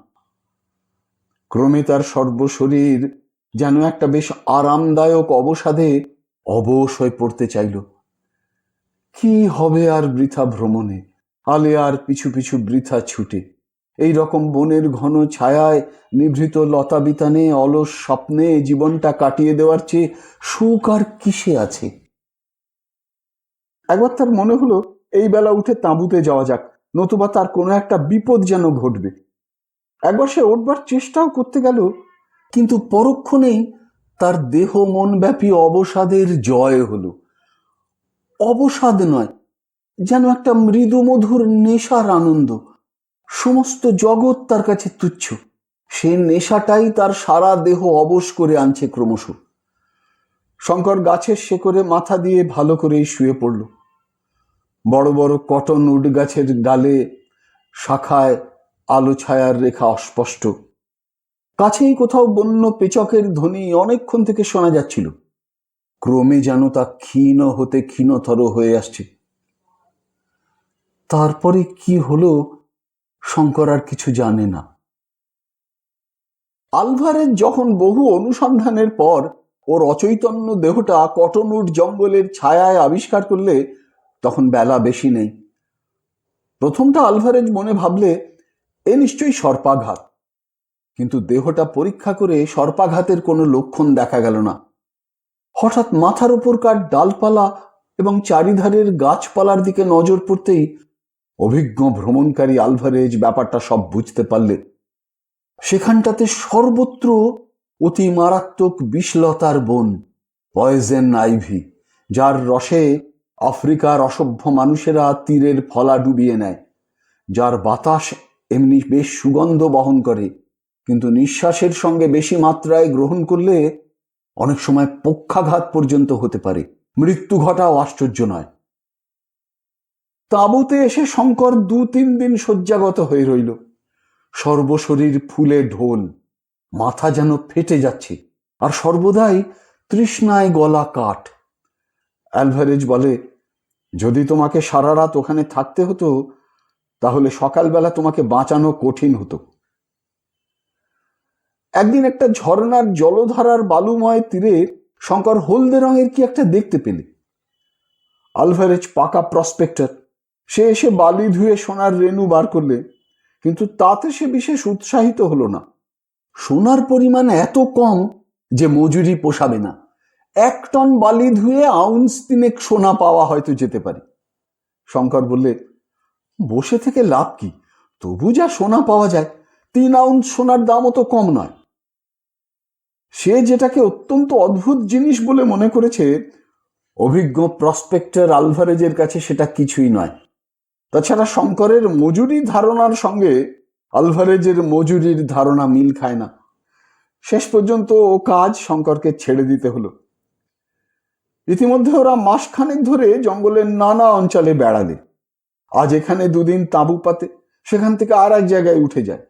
ক্রমে তার সর্বশরীর যেন একটা বেশ আরামদায়ক অবসাদে অবশ হয়ে পড়তে চাইল। কি হবে আর বৃথা ভ্রমণে, আলে আর পিছু পিছু বৃথা ছুটে, এই রকম বনের ঘন ছায়ায় নিভৃত লতা বিতানে অলস স্বপ্নে জীবনটা কাটিয়ে দেওয়ার চেয়ে সুখ আর কিসে আছে? একবার তার মনে হলো এই বেলা উঠে তাঁবুতে যাওয়া যাক, নতুবা তার কোনো একটা বিপদ যেন ঘটবে। একবার সে উঠবার চেষ্টাও করতে গেল, কিন্তু পরক্ষণেই তার দেহ মন ব্যাপী অবসাদের জয় হলো। অবসাদ নয়, যেন একটা মৃদু মধুর নেশার আনন্দ। সমস্ত জগৎ তার কাছে তুচ্ছ। সে নেশাটাই তার সারা দেহ অবশ করে আনছে ক্রমশ। শঙ্কর গাছের শেকড়ে মাথা দিয়ে ভালো করেই শুয়ে পড়ল। বড় বড় কটন উড গাছের ডালে শাখায় আলো ছায়ার রেখা অস্পষ্ট। কাছেই কোথাও বন্য পেচকের ধ্বনি অনেকক্ষণ থেকে শোনা যাচ্ছিল। ক্রমে যেন তা ক্ষীণ হতে ক্ষীণতর হয়ে আসছে। তারপরে কি হলো শঙ্কর আর কিছু জানে না। আলভারেজ যখন বহু অনুসন্ধানের পর ওর অচৈতন্য দেহটা কটনউড জঙ্গলের ছায়ায় আবিষ্কার করলে, তখন বেলা বেশি নেই। প্রথমটা আলভারেজ মনে ভাবলে এ নিশ্চয়ই সর্পাঘাত, কিন্তু দেহটা পরীক্ষা করে সর্পাঘাতের কোনো লক্ষণ দেখা গেল না। হঠাৎ মাথার উপরকার ডালপালা এবং চারিধারের গাছপালার দিকে নজর পড়তেই অভিজ্ঞ ভ্রমণকারী আলভারেজ ব্যাপারটা সব বুঝতে পারলে। সেখানটাতে সর্বত্র অতি মারাত্মক বিষলতার বন, পয়জেন আইভি, যার রসে আফ্রিকার অসভ্য মানুষেরা তীরের ফলা ডুবিয়ে নেয়, যার বাতাস এমনি বেশ সুগন্ধ বহন করে, কিন্তু নিঃশ্বাসের সঙ্গে বেশি মাত্রায় গ্রহণ করলে অনেক সময় পক্ষাঘাত পর্যন্ত হতে পারে। মৃত্যু ঘটাও আশ্চর্য নয়। তাঁবুতে এসে শঙ্কর 2-3 দিন শয্যাগত হয়ে রইল। সর্বশরীর ফুলে ঢোল, মাথা যেন ফেটে যাচ্ছে, আর সর্বদাই তৃষ্ণায় গলা কাঠ। অ্যালভারেজ বলে, যদি তোমাকে সারা রাত ওখানে থাকতে হতো তাহলে সকালবেলা তোমাকে বাঁচানো কঠিন হতো। একদিন একটা ঝর্ণার জলধারার বালুময় তীরে শঙ্কর হলদে রঙের কি একটা দেখতে পেলে। আলভারেজ পাকা প্রসপেক্টর, সে এসে বালি ধুয়ে সোনার রেণু বার করলে, কিন্তু তাতে সে বিশেষ উৎসাহিত হলো না। সোনার পরিমাণ এত কম যে মজুরি পোষাবে না। 1 টন বালি ধুয়ে আউন্স 3 সোনা পাওয়া হয়তো যেতে পারে। শঙ্কর বললে, বসে থেকে লাভ কি, তবু যা সোনা পাওয়া যায়, 3 আউন্স সোনার দামও তো কম নয়। সে যেটাকে অত্যন্ত অদ্ভুত জিনিস বলে মনে করেছে, অভিজ্ঞ প্রসপেক্টর আলভারেজের কাছে সেটা কিছুই নয়। তাছাড়া শঙ্করের মজুরি ধারণার সঙ্গে আলভারেজের মজুরির ধারণা মিল খায় না। শেষ পর্যন্ত ও কাজ শঙ্করকে ছেড়ে দিতে হলো। ইতিমধ্যে ওরা মাসখানেক ধরে জঙ্গলের নানা অঞ্চলে বেড়ালে। আজ এখানে 2 দিন তাঁবু পাতে, সেখান থেকে আর এক জায়গায় উঠে যায়।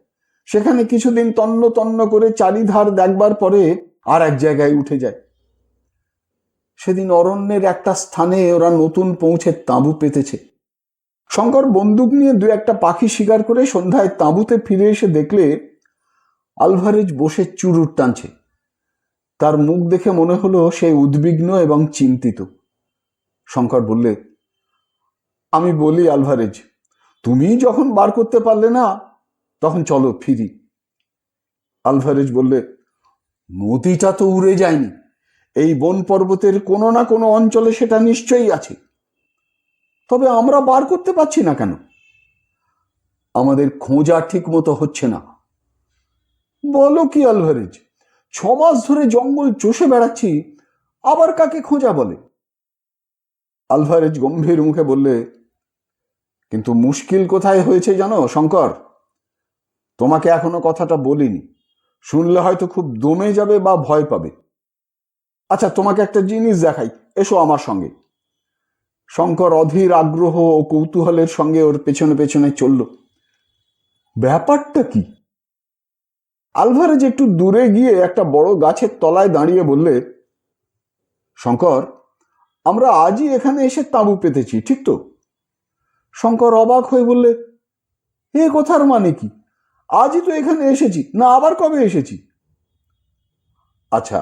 সেখানে কিছুদিন তন্ন তন্ন করে চারিধার দেখবার পরে আর এক জায়গায় উঠে যায়। সেদিন অরণ্যের একটা স্থানে ওরা নতুন পৌঁছে তাঁবু পেতেছে। শঙ্কর বন্দুক নিয়ে 2-1টা পাখি শিকার করে সন্ধ্যায় তাঁবুতে ফিরে এসে দেখলে আলভারেজ বসে চুরুট টানছে। তার মুখ দেখে মনে হলো সে উদ্বিগ্ন এবং চিন্তিত। শঙ্কর বললে, আমি বলি আলভারেজ, তুমি যখন বার করতে পারলে না, তখন চলো ফিরি। আলভারেজ বললে, নদীটা তো উড়ে যায়নি, এই বন পর্বতের কোনো না কোনো অঞ্চলে সেটা নিশ্চয়ই আছে। তবে আমরা বার করতে পারছি না কেন? আমাদের খোঁজা ঠিক মতো হচ্ছে না। বলো কি আলভারেজ, 6 মাস ধরে জঙ্গল চষে বেড়াচ্ছি, আবার কাকে খোঁজা বলে? আলভারেজ গম্ভীর মুখে বললে, কিন্তু মুশকিল কোথায় হয়েছে জানো শঙ্কর? তোমাকে এখনো কথাটা বলিনি, শুনলে হয়তো খুব দমে যাবে বা ভয় পাবে। আচ্ছা, তোমাকে একটা জিনিস দেখাই, এসো আমার সঙ্গে। শঙ্কর অধীর আগ্রহ ও কৌতূহলের সঙ্গে ওর পেছনে পেছনে চলল। ব্যাপারটা কি? আলভারেজ একটু দূরে গিয়ে একটা বড় গাছের তলায় দাঁড়িয়ে বললে, শঙ্কর, আমরা আজই এখানে এসে তাঁবু পেতেছি, ঠিক তো? শঙ্কর অবাক হয়ে বললে, এ কথার মানে কি? আজই তো এখানে এসেছি, না আবার কবে এসেছি? আচ্ছা,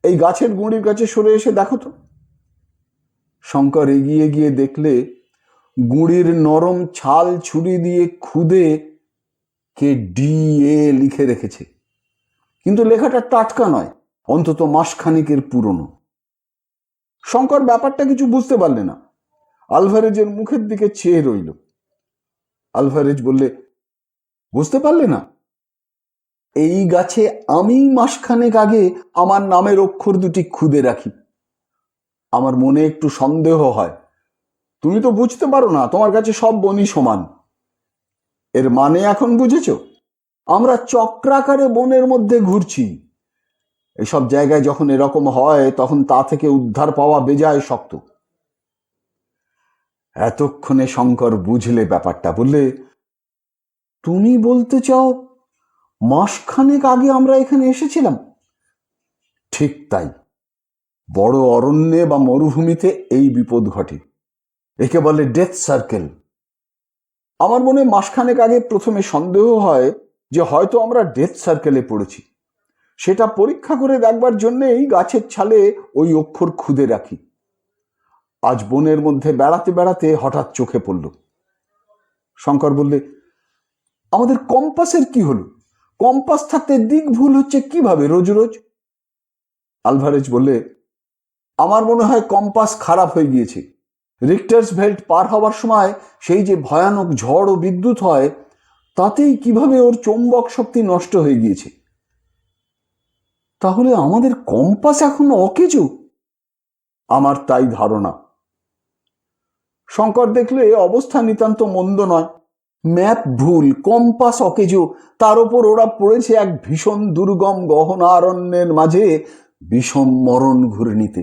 এই গাছের গুঁড়ির কাছে সরে এসে দেখো তো। শঙ্কর এগিয়ে গিয়ে দেখলে গুঁড়ির নরম ছাল ছুরি দিয়ে খুদে কে DA লিখে রেখেছে, কিন্তু লেখাটা টাটকা নয়, অন্তত মাসখানেকের পুরনো। শঙ্কর ব্যাপারটা কিছু বুঝতে পারলে না, আলভারেজের মুখের দিকে চেয়ে রইল। আলভারেজ বললে, বুঝতে পারলে না? এই গাছে আমি মাসখানেক আগে আমার নামের অক্ষর 2টি খুদে রাখি। আমার মনে একটু সন্দেহ হয়, তুমি তো বুঝতে পারো না, তোমার কাছে সব বনই সমান। এর মানে এখন বুঝেছ? আমরা চক্রাকারে বনের মধ্যে ঘুরছি। এসব জায়গায় যখন এরকম হয়, তখন তা থেকে উদ্ধার পাওয়া বেজায় শক্ত। এতক্ষণে শঙ্কর বুঝলে ব্যাপারটা। বললে, তুমি বলতে চাও মাসখানেক আগে আমরা এখানে এসেছিলাম? ঠিক তাই। বড় অরণ্যে বা মরুভূমিতে এই বিপদ ঘটে, একে বলে ডেথ সার্কেল। আমার মনে মাসখানেক আগে প্রথমে সন্দেহ হয় যে হয়তো আমরা ডেথ সার্কেলে পড়েছি। সেটা পরীক্ষা করে দেখবার জন্য এই গাছের ছালে ওই অক্ষর খুদে রাখি। আজ বনের মধ্যে বেড়াতে বেড়াতে হঠাৎ চোখে পড়ল। শঙ্কর বললে, আমাদের কম্পাসের কি হলো? কম্পাস থাকতে দিক ভুল হচ্ছে কিভাবে রোজ রোজ? আলভারেজ বললে, আমার মনে হয় কম্পাস খারাপ হয়ে গিয়েছে। রিক্টার্স বেল্ট পার হওয়ার সময় সেই যে ভয়ানক ঝড় ও বিদ্যুৎ হয়, তাতেই কিভাবে ওর চৌম্বক শক্তি নষ্ট হয়ে গিয়েছে। তাহলে আমাদের কম্পাস এখন অকেজো? আমার তাই ধারণা। শঙ্কর দেখলে অবস্থা নিতান্ত মন্দ নয়। ম্যাপ ভুল, কম্পাস অকেজো, তার উপর ওরা পড়েছে এক ভীষণ দুর্গম গহনা অরণ্যের মাঝে বিষম মরণ ঘূর্ণিতে।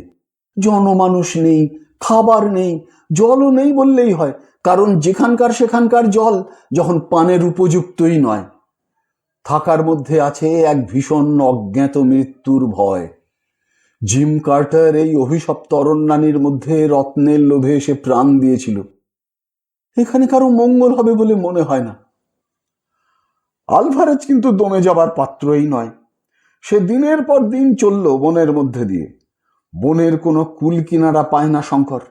জনমানুষ নেই, খাবার নেই, জলও নেই বললেই হয়, কারণ যেখানকার সেখানকার জল যখন পানের উপযুক্তই নয়। থাকার মধ্যে আছে এক ভীষণ অজ্ঞাত মৃত্যুর ভয়। জিম কার্টার এই অভিশপ্ত অরণ্যানীর মধ্যে রত্নের লোভে এসে প্রাণ দিয়েছিল। এখানে কারো মঙ্গল হবে বলে মনে হয় না। আলভারেজ কিন্তু দমে যাবার পাত্রই নয়। সে দিনের পর দিন চলল বনের মধ্যে দিয়ে। বনের কোনো কুল কিনারা পায় না শঙ্কর।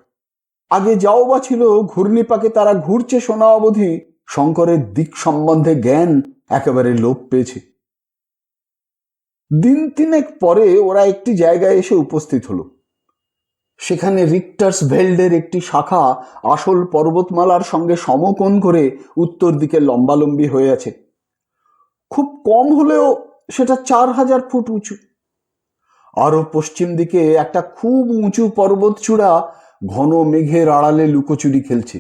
আগে যাও বা ছিল ঘূর্ণিপাকে তারা ঘুরছে শোনা অবধি শঙ্করের দিক সম্বন্ধে জ্ঞান একেবারে লোপ পেয়েছে। দিন তিনেক পরে ওরা একটি জায়গায় এসে উপস্থিত হলো। সেখানে রিক্টার্স ভেল্ডের একটি শাখা আসল পর্বতমালার সঙ্গে সমকোণ করে উত্তর দিকে লম্বালম্বি হয়ে আছে। খুব কম হলেও সেটা 4000 ফুট উঁচু। আরো পশ্চিম দিকে একটা খুব উঁচু পর্বত চূড়া ঘন মেঘের আড়ালে লুকোচুরি খেলছে।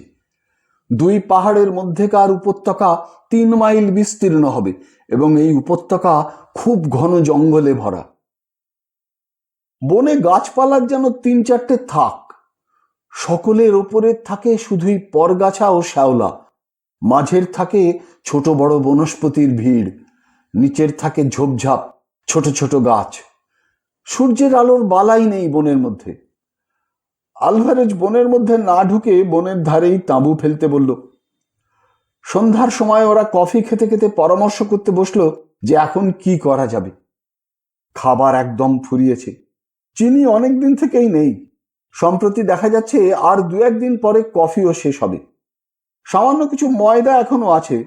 দুই পাহাড়ের মধ্যেকার উপত্যকা 3 মাইল বিস্তীর্ণ হবে এবং এই উপত্যকা খুব ঘন জঙ্গলে ভরা। বনে গাছপালার যেন 3-4টে থাক। সকলের ওপরে থাকে শুধুই পরগাছা ও শ্যাওলা, মাঝের থাকে ছোট বড় বনস্পতির ভিড়, নিচের থাকে ঝোপঝাপ ছোট ছোট গাছ। সূর্যের আলোর বালাই নেই বনের মধ্যে। আলভারেজ বনের মধ্যে না ঢুকে বনের ধারেই তাঁবু ফেলতে বলল। সন্ধ্যার সময় ওরা কফি খেতে খেতে পরামর্শ করতে বসলো যে এখন কি করা যাবে। খাবার একদম ফুরিয়েছে, চিনি অনেক দিন থেকেই নেই। সম্প্রতি দেখা যাচ্ছে আর 2-1 দিন পরে কফিও শেষ হবে। সামান্য কিছু ময়দা এখনো আছে,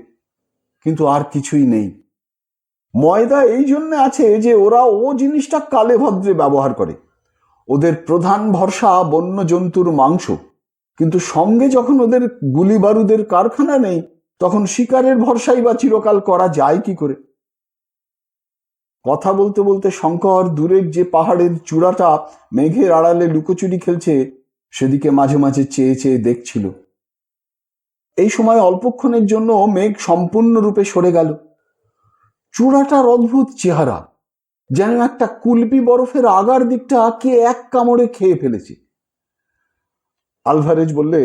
কিন্তু আর কিছুই নেই। ময়দা এই জন্য আছে যে ওরা ও জিনিসটা কালে ভদ্রে ব্যবহার করে। ওদের প্রধান ভরসা বন্য জন্তুর মাংস, কিন্তু সঙ্গে যখন ওদের গুলি বারুদের কারখানা নেই তখন শিকারের ভরসাই বা চিরকাল করা যায় কি করে? কথা বলতে বলতে শঙ্কর দূরের যে পাহাড়ের চূড়াটা মেঘের আড়ালে লুকোচুরি খেলছে সেদিকে মাঝে মাঝে চেয়ে চেয়ে দেখছিল। এই সময় অল্পক্ষণের জন্য মেঘ সম্পূর্ণরূপে সরে গেল। চূড়াটার অদ্ভুত চেহারা, যেন একটা কুলপি বরফের আগার দিকটা কে এক কামড়ে খেয়ে ফেলেছে। আলভারেজ বললে,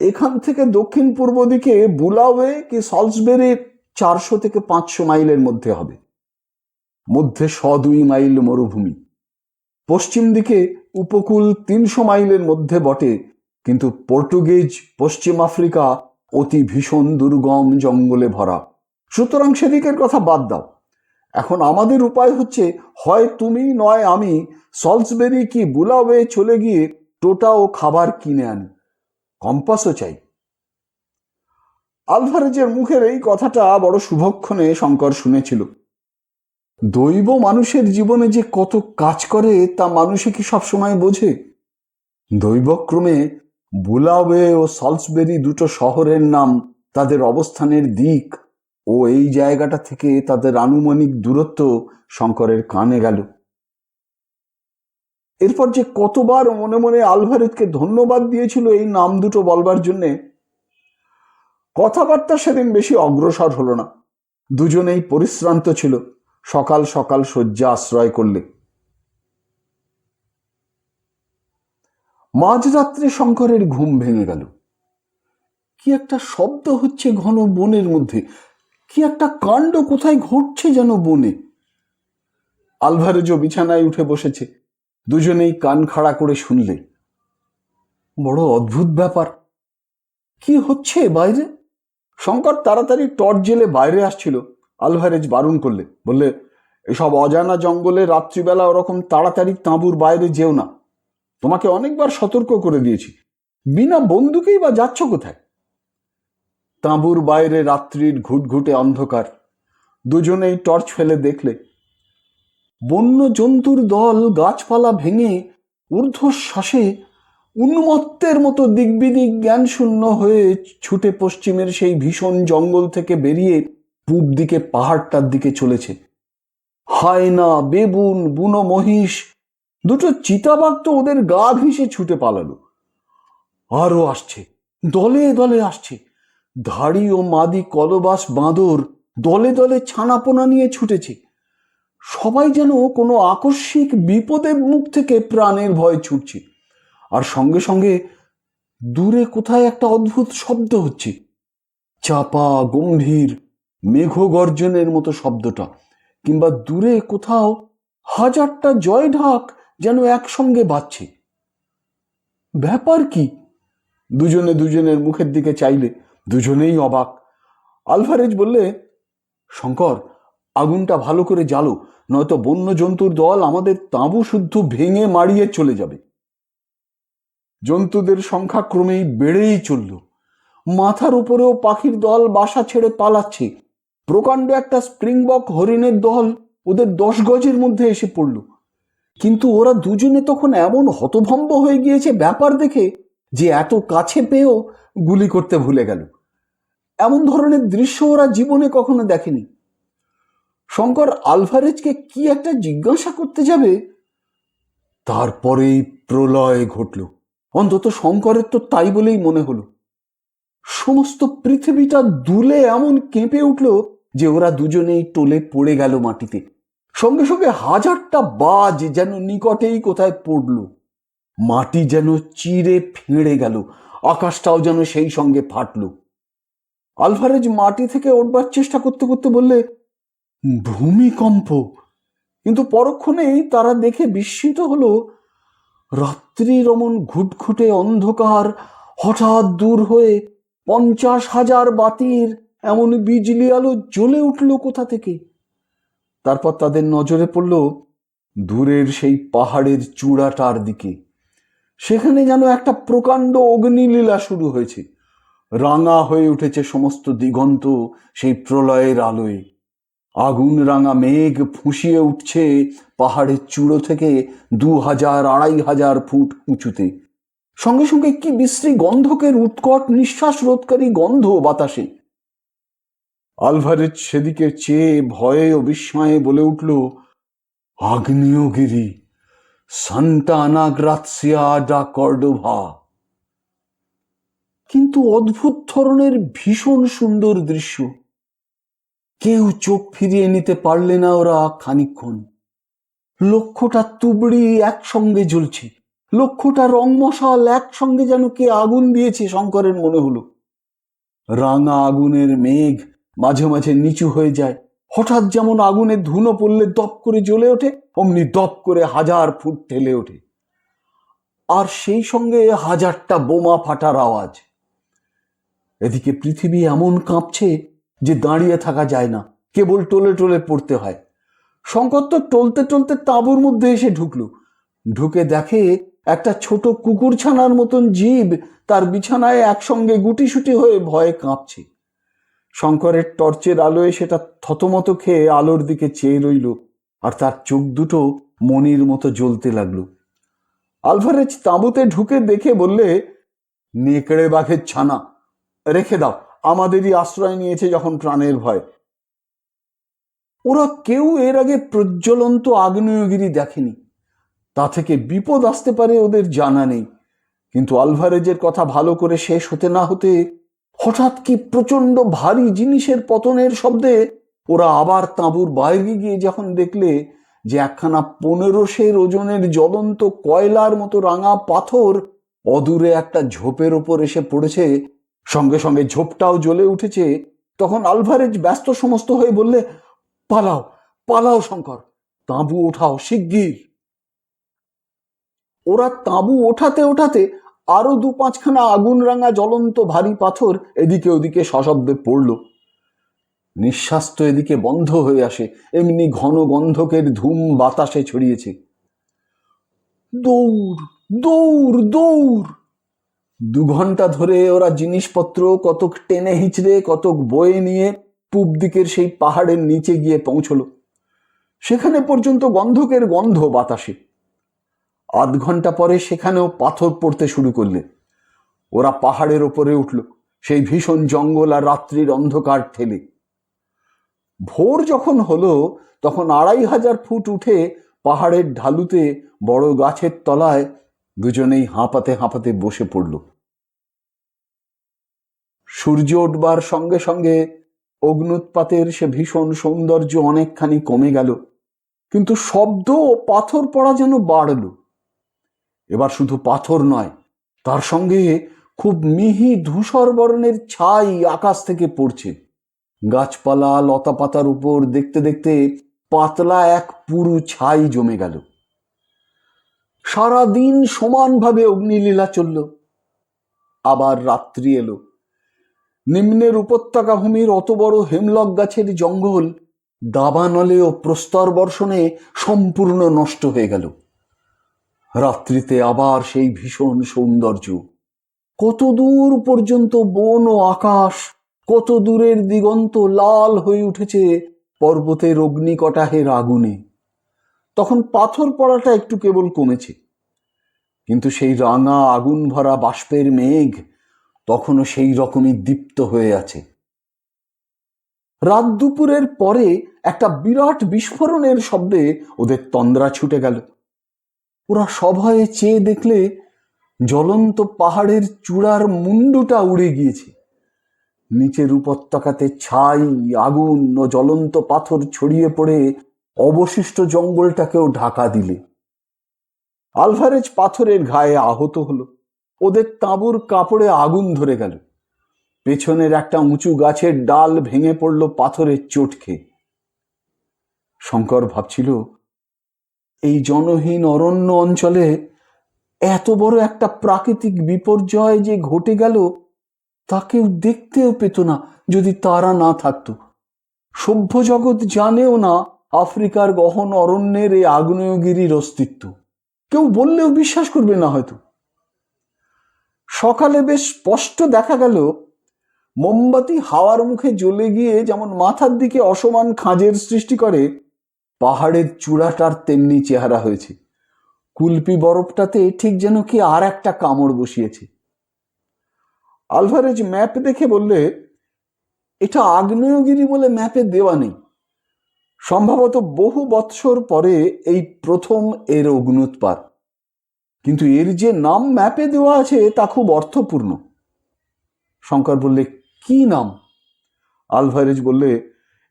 এখান থেকে দক্ষিণ পূর্ব দিকে বুলাওয়ে কি সলসবেরির 400 থেকে 500 মাইলের মধ্যে হবে। মধ্যে 102 মাইল মরুভূমি। পশ্চিম দিকে উপকূল 300 মাইলের মধ্যে বটে, কিন্তু পর্তুগিজ পশ্চিম আফ্রিকা অতি ভীষণ দুর্গম জঙ্গলে ভরা। সুতরাং সেদিকের কথা বাদ দাও। এখন আমাদের উপায় হচ্ছে, হয় তুমি নয় আমি সলসবেরি কি বুলাওয়ে চলে গিয়ে টোটা ও খাবার কিনে আনি। কম্পাসও চাই। আলভারেজের মুখের এই কথাটা বড় শুভক্ষণে শঙ্কর শুনেছিল। দৈব মানুষের জীবনে যে কত কাজ করে তা মানুষে কি সবসময় বোঝে? দৈবক্রমে বুলাওয়ে ও সলসবেরি দুটো শহরের নাম, তাদের অবস্থানের দিক ও এই জায়গাটা থেকে তাদের আনুমানিক দূরত্ব শঙ্করের কানে গেল। এরপর যে কতবার মনে মনে আলভারেজকে ধন্যবাদ দিয়েছিল এই নাম দুটো বলবার জন্যে। কথাবার্তা সেদিন বেশি অগ্রসর হলো না। দুজনেই পরিশ্রান্ত ছিল। সকাল সকাল শয্যা আশ্রয় করলে। মাঝরাত্রে শঙ্করের ঘুম ভেঙে গেল। কি একটা শব্দ হচ্ছে ঘন বনের মধ্যে, কি একটা কাণ্ড কোথায় ঘটছে যেন বনে। আলভারেজও বিছানায় উঠে বসেছে। দুজনেই কান খাড়া করে শুনলে। বড় অদ্ভুত ব্যাপার। কি হচ্ছে বাইরে? শঙ্কর তাড়াতাড়ি টর্চ জেলে বাইরে আসছিল। আলভারেজ বারণ করলে, বললে, এসব অজানা জঙ্গলে রাত্রিবেলা ওরকম তাড়াতাড়ি তাঁবুর বাইরে যেও না। তোমাকে অনেকবার সতর্ক করে দিয়েছি। বিনা বন্দুকেই বা যাচ্ছ কোথায়? তাঁবুর বাইরে রাত্রির ঘুটঘুটে অন্ধকার। দুজনেই টর্চ ফেলে দেখলে বন্য জন্তুর দল গাছপালা ভেঙে ঊর্ধ্বশ্বাসে উন্মত্তের মতো দিকবিদিক জ্ঞান শূন্য হয়ে ছুটে পশ্চিমের সেই ভীষণ জঙ্গল থেকে বেরিয়ে পূব দিকে পাহাড়টার দিকে চলেছে। হায়না, বেবুন, বুনো মহিষ, দুটো চিতাবাঘ তো ওদের গা ঘেঁষে ছুটে পালালো। আরো আসছে, দলে দলে আসছে। ধাড়ি ও মাদি কলবাস বাঁদর দলে দলে ছানাপোনা নিয়ে ছুটেছে। সবাই যেন কোনো আকস্মিক বিপদের মুখ থেকে প্রাণের ভয় ছুটছে। আর সঙ্গে সঙ্গে দূরে কোথায় একটা অদ্ভুত শব্দ হচ্ছে, চাপা গম্ভীর মেঘগর্জনের মতো শব্দটা, কিংবা দূরে কোথাও 1000টা জয় ঢাক যেন একসঙ্গে বাজছে। ব্যাপার কি? দুজনে দুজনের মুখের দিকে চাইলে। দুজনেই অবাক। আলভারেজ বললে, শঙ্কর, আগুনটা ভালো করে জ্বালো, নয়তো বন্য জন্তুর দল আমাদের তাঁবু শুদ্ধ ভেঙে মারিয়ে চলে যাবে। জন্তুদের সংখ্যা ক্রমেই বেড়েই চলল। মাথার উপরেও পাখির দল বাসা ছেড়ে পালাচ্ছে। প্রকাণ্ড একটা স্প্রিংবক হরিণের দল ওদের 10 গজের মধ্যে এসে পড়ল। কিন্তু ওরা দুজনে তখন এমন হতভম্ব হয়ে গিয়েছে ব্যাপার দেখে যে এত কাছে পেয়েও গুলি করতে ভুলে গেল। এমন ধরনের দৃশ্য ওরা জীবনে কখনো দেখেনি। শঙ্কর আলভারেজকে কি একটা জিজ্ঞাসা করতে যাবে, তারপরেই প্রলয় ঘটল। অন্তত শঙ্করের তো তাই বলেই মনে হলো। সমস্ত পৃথিবীটা দুলে এমন কেঁপে উঠল যে ওরা দুজনেই টলে পড়ে গেল মাটিতে। সঙ্গে সঙ্গে হাজারটা বাজ যেন নিকটেই কোথায় পড়ল। মাটি যেন চিরে ফেঁড়ে গেল, আকাশটাও যেন সেই সঙ্গে ফাটল। আলভারেজ মাটি থেকে উঠবার চেষ্টা করতে করতে বললে, ভূমিকম্প। কিন্তু পরক্ষণেই তারা দেখে বিস্মিত হলো, রাত্রির অমন ঘুটঘুটে অন্ধকার হঠাৎ দূর হয়ে 50,000 বাতির এমন বিজলি আলো জ্বলে উঠল কোথা থেকে। তারপর তাদের নজরে পড়ল দূরের সেই পাহাড়ের চূড়াটার দিকে। সেখানে যেন একটা প্রকাণ্ড অগ্নিলীলা শুরু হয়েছে। রাঙা হয়ে উঠেছে সমস্ত দিগন্ত সেই প্রলয়ের আলোয়। আগুন রাঙা মেঘ ফুঁসিয়ে উঠছে পাহাড়ের চূড়ো থেকে 2000-2500 ফুট উঁচুতে। সঙ্গে সঙ্গে কি বিশ্রী গন্ধকের উৎকট নিঃশ্বাস রোধকারী গন্ধ বাতাসে। আলভারেজ সেদিকে চেয়ে ভয়ে ও বিস্ময়ে বলে উঠল, আগ্নেয়গিরি, সান্টা আনা গ্রাৎসিয়া ডা কর্ডোভা। কিন্তু অদ্ভুত ধরনের ভীষণ সুন্দর দৃশ্য। কেউ চোখ ফিরিয়ে নিতে পারলে না ওরা খানিকক্ষণ। লক্ষটা তুবড়ি একসঙ্গে জ্বলছে, লক্ষটা রং মশাল একসঙ্গে যেন কে আগুন দিয়েছে শঙ্করের মনে হলো। রাঙা আগুনের মেঘ মাঝে মাঝে নিচু হয়ে যায়। হঠাৎ যেমন আগুনের ধুনো পড়লে দপ করে জ্বলে ওঠে, অমনি দপ করে 1000 ফুট ঠেলে ওঠে। আর সেই সঙ্গে 1000টা বোমা ফাটার আওয়াজ। এদিকে পৃথিবী এমন কাঁপছে যে দাঁড়িয়ে থাকা যায় না, কেবল টলে টলে পড়তে হয়। শঙ্কর তো টলতে টলতে তাঁবুর মধ্যে এসে ঢুকলো। ঢুকে দেখে একটা ছোট কুকুরছানার মতন জীব তার বিছানায় একসঙ্গে গুটিসুটি হয়ে ভয়ে কাঁপছে। শঙ্করের টর্চের আলোয় সেটা থতমত খেয়ে আলোর দিকে চেয়ে রইল, আর তার চোখ দুটো মনির মতো জ্বলতে লাগলো। আলভারেজ তাঁবুতে ঢুকে দেখে বললে, নেকড়ে বাঘের ছানা, রেখে দাও, আমাদেরই আশ্রয় নিয়েছে যখন প্রাণের ভয়। ওরা কেউ এর আগে প্রজ্বলন্ত আগ্নেয়গিরি দেখেনি। তা থেকে বিপদ আসতে পারে ওদের জানা নেই। কিন্তু আলভারেজের কথা ভালো করে শেষ হতে না হতে হঠাৎ কি প্রচন্ড ভারী জিনিসের পতনের শব্দে ওরা আবার তাঁবুর বাইরে গিয়ে যখন দেখলে যে একখানা 1500 ওজনের জ্বলন্ত কয়লার মতো রাঙা পাথর অদূরে একটা ঝোপের ওপর এসে পড়েছে, সঙ্গে সঙ্গে ঝোপটাও জ্বলে উঠেছে, তখন আলভারেজ ব্যস্ত সমস্ত হয়ে বললে, পালাও পালাও শঙ্কর, তাঁবু ওঠাও শিগগির। ওরা তাঁবু ওঠাতে ওঠাতে আরো 2-5খানা আগুন রাঙা জ্বলন্ত ভারী পাথর এদিকে ওদিকে সশব্দে পড়ল। নিঃশ্বাস তো এদিকে বন্ধ হয়ে আসে, এমনি ঘন গন্ধকের ধূম বাতাসে ছড়িয়েছে। দৌড় দৌড় দৌড়। 2 ঘন্টা ধরে ওরা জিনিসপত্র কতক টেনে হিঁচড়ে কতক বয়ে নিয়ে পূব দিকের সেই পাহাড়ের নিচে গিয়ে পৌঁছলো। সেখানে পর্যন্ত গন্ধকের গন্ধ বাতাসে। 8 ঘন্টা পরে সেখানেও পাথর পড়তে শুরু করলে। ওরা পাহাড়ের ওপরে উঠল, সেই ভীষণ জঙ্গল আর রাত্রির অন্ধকার ঠেলে। ভোর যখন হলো তখন 2500 ফুট উঠে পাহাড়ের ঢালুতে বড় গাছের তলায় দুজনেই হাঁপাতে হাঁপাতে বসে পড়ল। সূর্য উঠবার সঙ্গে সঙ্গে অগ্নুৎপাতের সে ভীষণ সৌন্দর্য অনেকখানি কমে গেল, কিন্তু শব্দ ও পাথর পড়া যেন বাড়ল। এবার শুধু পাথর নয়, তার সঙ্গে খুব মিহি ধূসর বর্ণের ছাই আকাশ থেকে পড়ছে। গাছপালা লতা পাতার উপর দেখতে দেখতে পাতলা এক পুরু ছাই জমে গেল। সারাদিন সমানভাবে অগ্নিলীলা চলল। আবার রাত্রি এলো। নিম্নের উপত্যকা ভূমির অত বড় হেমলক গাছের জঙ্গল দাবানলে ও প্রস্তর বর্ষণে সম্পূর্ণ নষ্ট হয়ে গেল। রাত্রিতে আবার সেই ভীষণ সৌন্দর্য, কত দূর পর্যন্ত বন ও আকাশ, কত দূরের দিগন্ত লাল হয়ে উঠেছে পর্বতের অগ্নিকটাহের আগুনে। তখন পাথর পড়াটা একটু কেবল কমেছে, কিন্তু সেই রাঙা আগুন ভরা বাষ্পের মেঘ তখনও সেই রকমই দীপ্ত হয়ে আছে। রাত দুপুরের পরে একটা বিরাট বিস্ফোরণের শব্দে ওদের তন্দ্রা ছুটে গেল। ওরা সভয়ে চেয়ে দেখলে জ্বলন্ত পাহাড়ের চূড়ার মুন্ডুটা উড়ে গিয়েছে। নিচের উপত্যকাতে ছাই, আগুন ও জ্বলন্ত পাথর ছড়িয়ে পড়ে অবশিষ্ট জঙ্গলটাকেও ঢাকা দিলে। আলভারেজ পাথরের ঘায়ে আহত হলো। ওদের তাঁবুর কাপড়ে আগুন ধরে গেল। পেছনের একটা উঁচু গাছের ডাল ভেঙে পড়ল পাথরের চোট খেয়ে। শঙ্কর ভাবছিল, এই জনহীন অরণ্য অঞ্চলে এত বড় একটা প্রাকৃতিক বিপর্যয় যে ঘটে গেল তা কেউ দেখতেও পেত না যদি তারা না থাকতো। সভ্য জগৎ জানেও না আফ্রিকার গহন অরণ্যের এই আগ্নেয়গিরির অস্তিত্ব। কেউ বললেও বিশ্বাস করবে না হয়তো। সকালে বেশ স্পষ্ট দেখা গেল মোমবাতি হাওয়ার মুখে জ্বলে গিয়ে যেমন মাথার দিকে অসমান খাঁজের সৃষ্টি করে, পাহাড়ের চূড়াটার তেমনি চেহারা হয়েছে। কুলপি বরফটাতে ঠিক যেন কি আর একটা কামড় বসিয়েছে। আলভারেজ ম্যাপ দেখে বললে, এটা আগ্নেয়গিরি বলে ম্যাপে দেওয়া নেই। সম্ভবত বহু বৎসর পরে এই প্রথম এর অগ্নুৎপাত। কিন্তু এর যে নাম ম্যাপে দেওয়া আছে তা খুব অর্থপূর্ণ। শঙ্কর বললে, কি নাম? আলভারেজ বললে,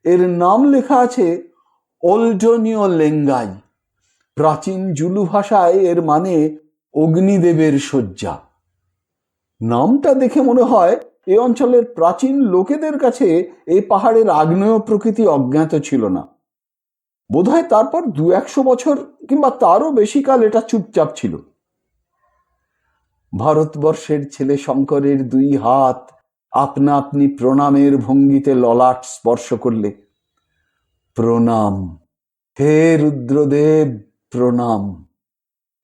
এর নাম লেখা আছে ওল্ডোনিও লেঙ্গাই। প্রাচীন জুলু ভাষায় এর মানে অগ্নিদেবের শয্যা। নামটা দেখে মনে হয় এ অঞ্চলের প্রাচীন লোকেদের কাছে এই পাহাড়ের আগ্নেয় প্রকৃতি অজ্ঞাত ছিল না। বোধহয় তারপর 200 বছর কিংবা তারও বেশি কাল এটা চুপচাপ ছিল। ভারতবর্ষের ছেলে শঙ্করের 2 হাত আপনা আপনি প্রণামের ভঙ্গিতে ললাট স্পর্শ করলে। প্রণাম হে রুদ্রদেব, প্রণাম।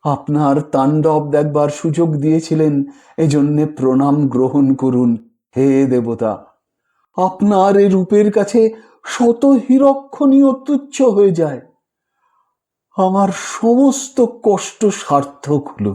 আপনার তাণ্ডব দেখবার সুযোগ দিয়েছিলেন, এজন্যে প্রণাম গ্রহণ করুন হে দেবতা। আপনার এই রূপের কাছে শত হীরকখনিও তুচ্ছ হয়ে যায়। আমার সমস্ত কষ্ট সার্থক হলো।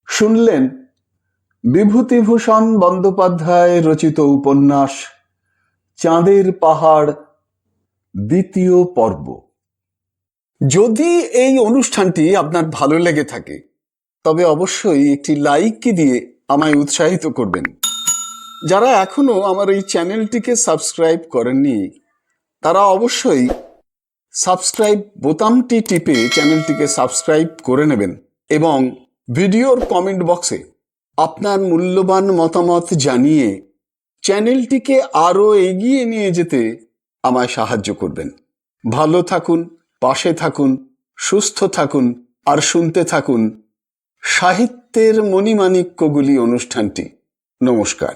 শুনলেন বিভূতিভূষণ বন্দ্যোপাধ্যায় রচিত উপন্যাস চাঁদের পাহাড়, 2য় পর্ব। যদি এই অনুষ্ঠানটি আপনার ভালো লেগে থাকে তবে অবশ্যই একটি লাইক দিয়ে আমায় উৎসাহিত করবেন। যারা এখনো আমার এই চ্যানেলটিকে সাবস্ক্রাইব করেননি তারা অবশ্যই সাবস্ক্রাইব বোতামটি টিপে চ্যানেলটিকে সাবস্ক্রাইব করে নেবেন এবং ভিডিওর কমেন্ট বক্সে আপনার মূল্যবান মতামত জানিয়ে চ্যানেলটিকে আরও এগিয়ে নিয়ে যেতে আমায় সাহায্য করবেন। ভালো থাকুন, পাশে থাকুন, সুস্থ থাকুন আর শুনতে থাকুন সাহিত্যের মণিমাণিক্যগুলি অনুষ্ঠানটি। নমস্কার।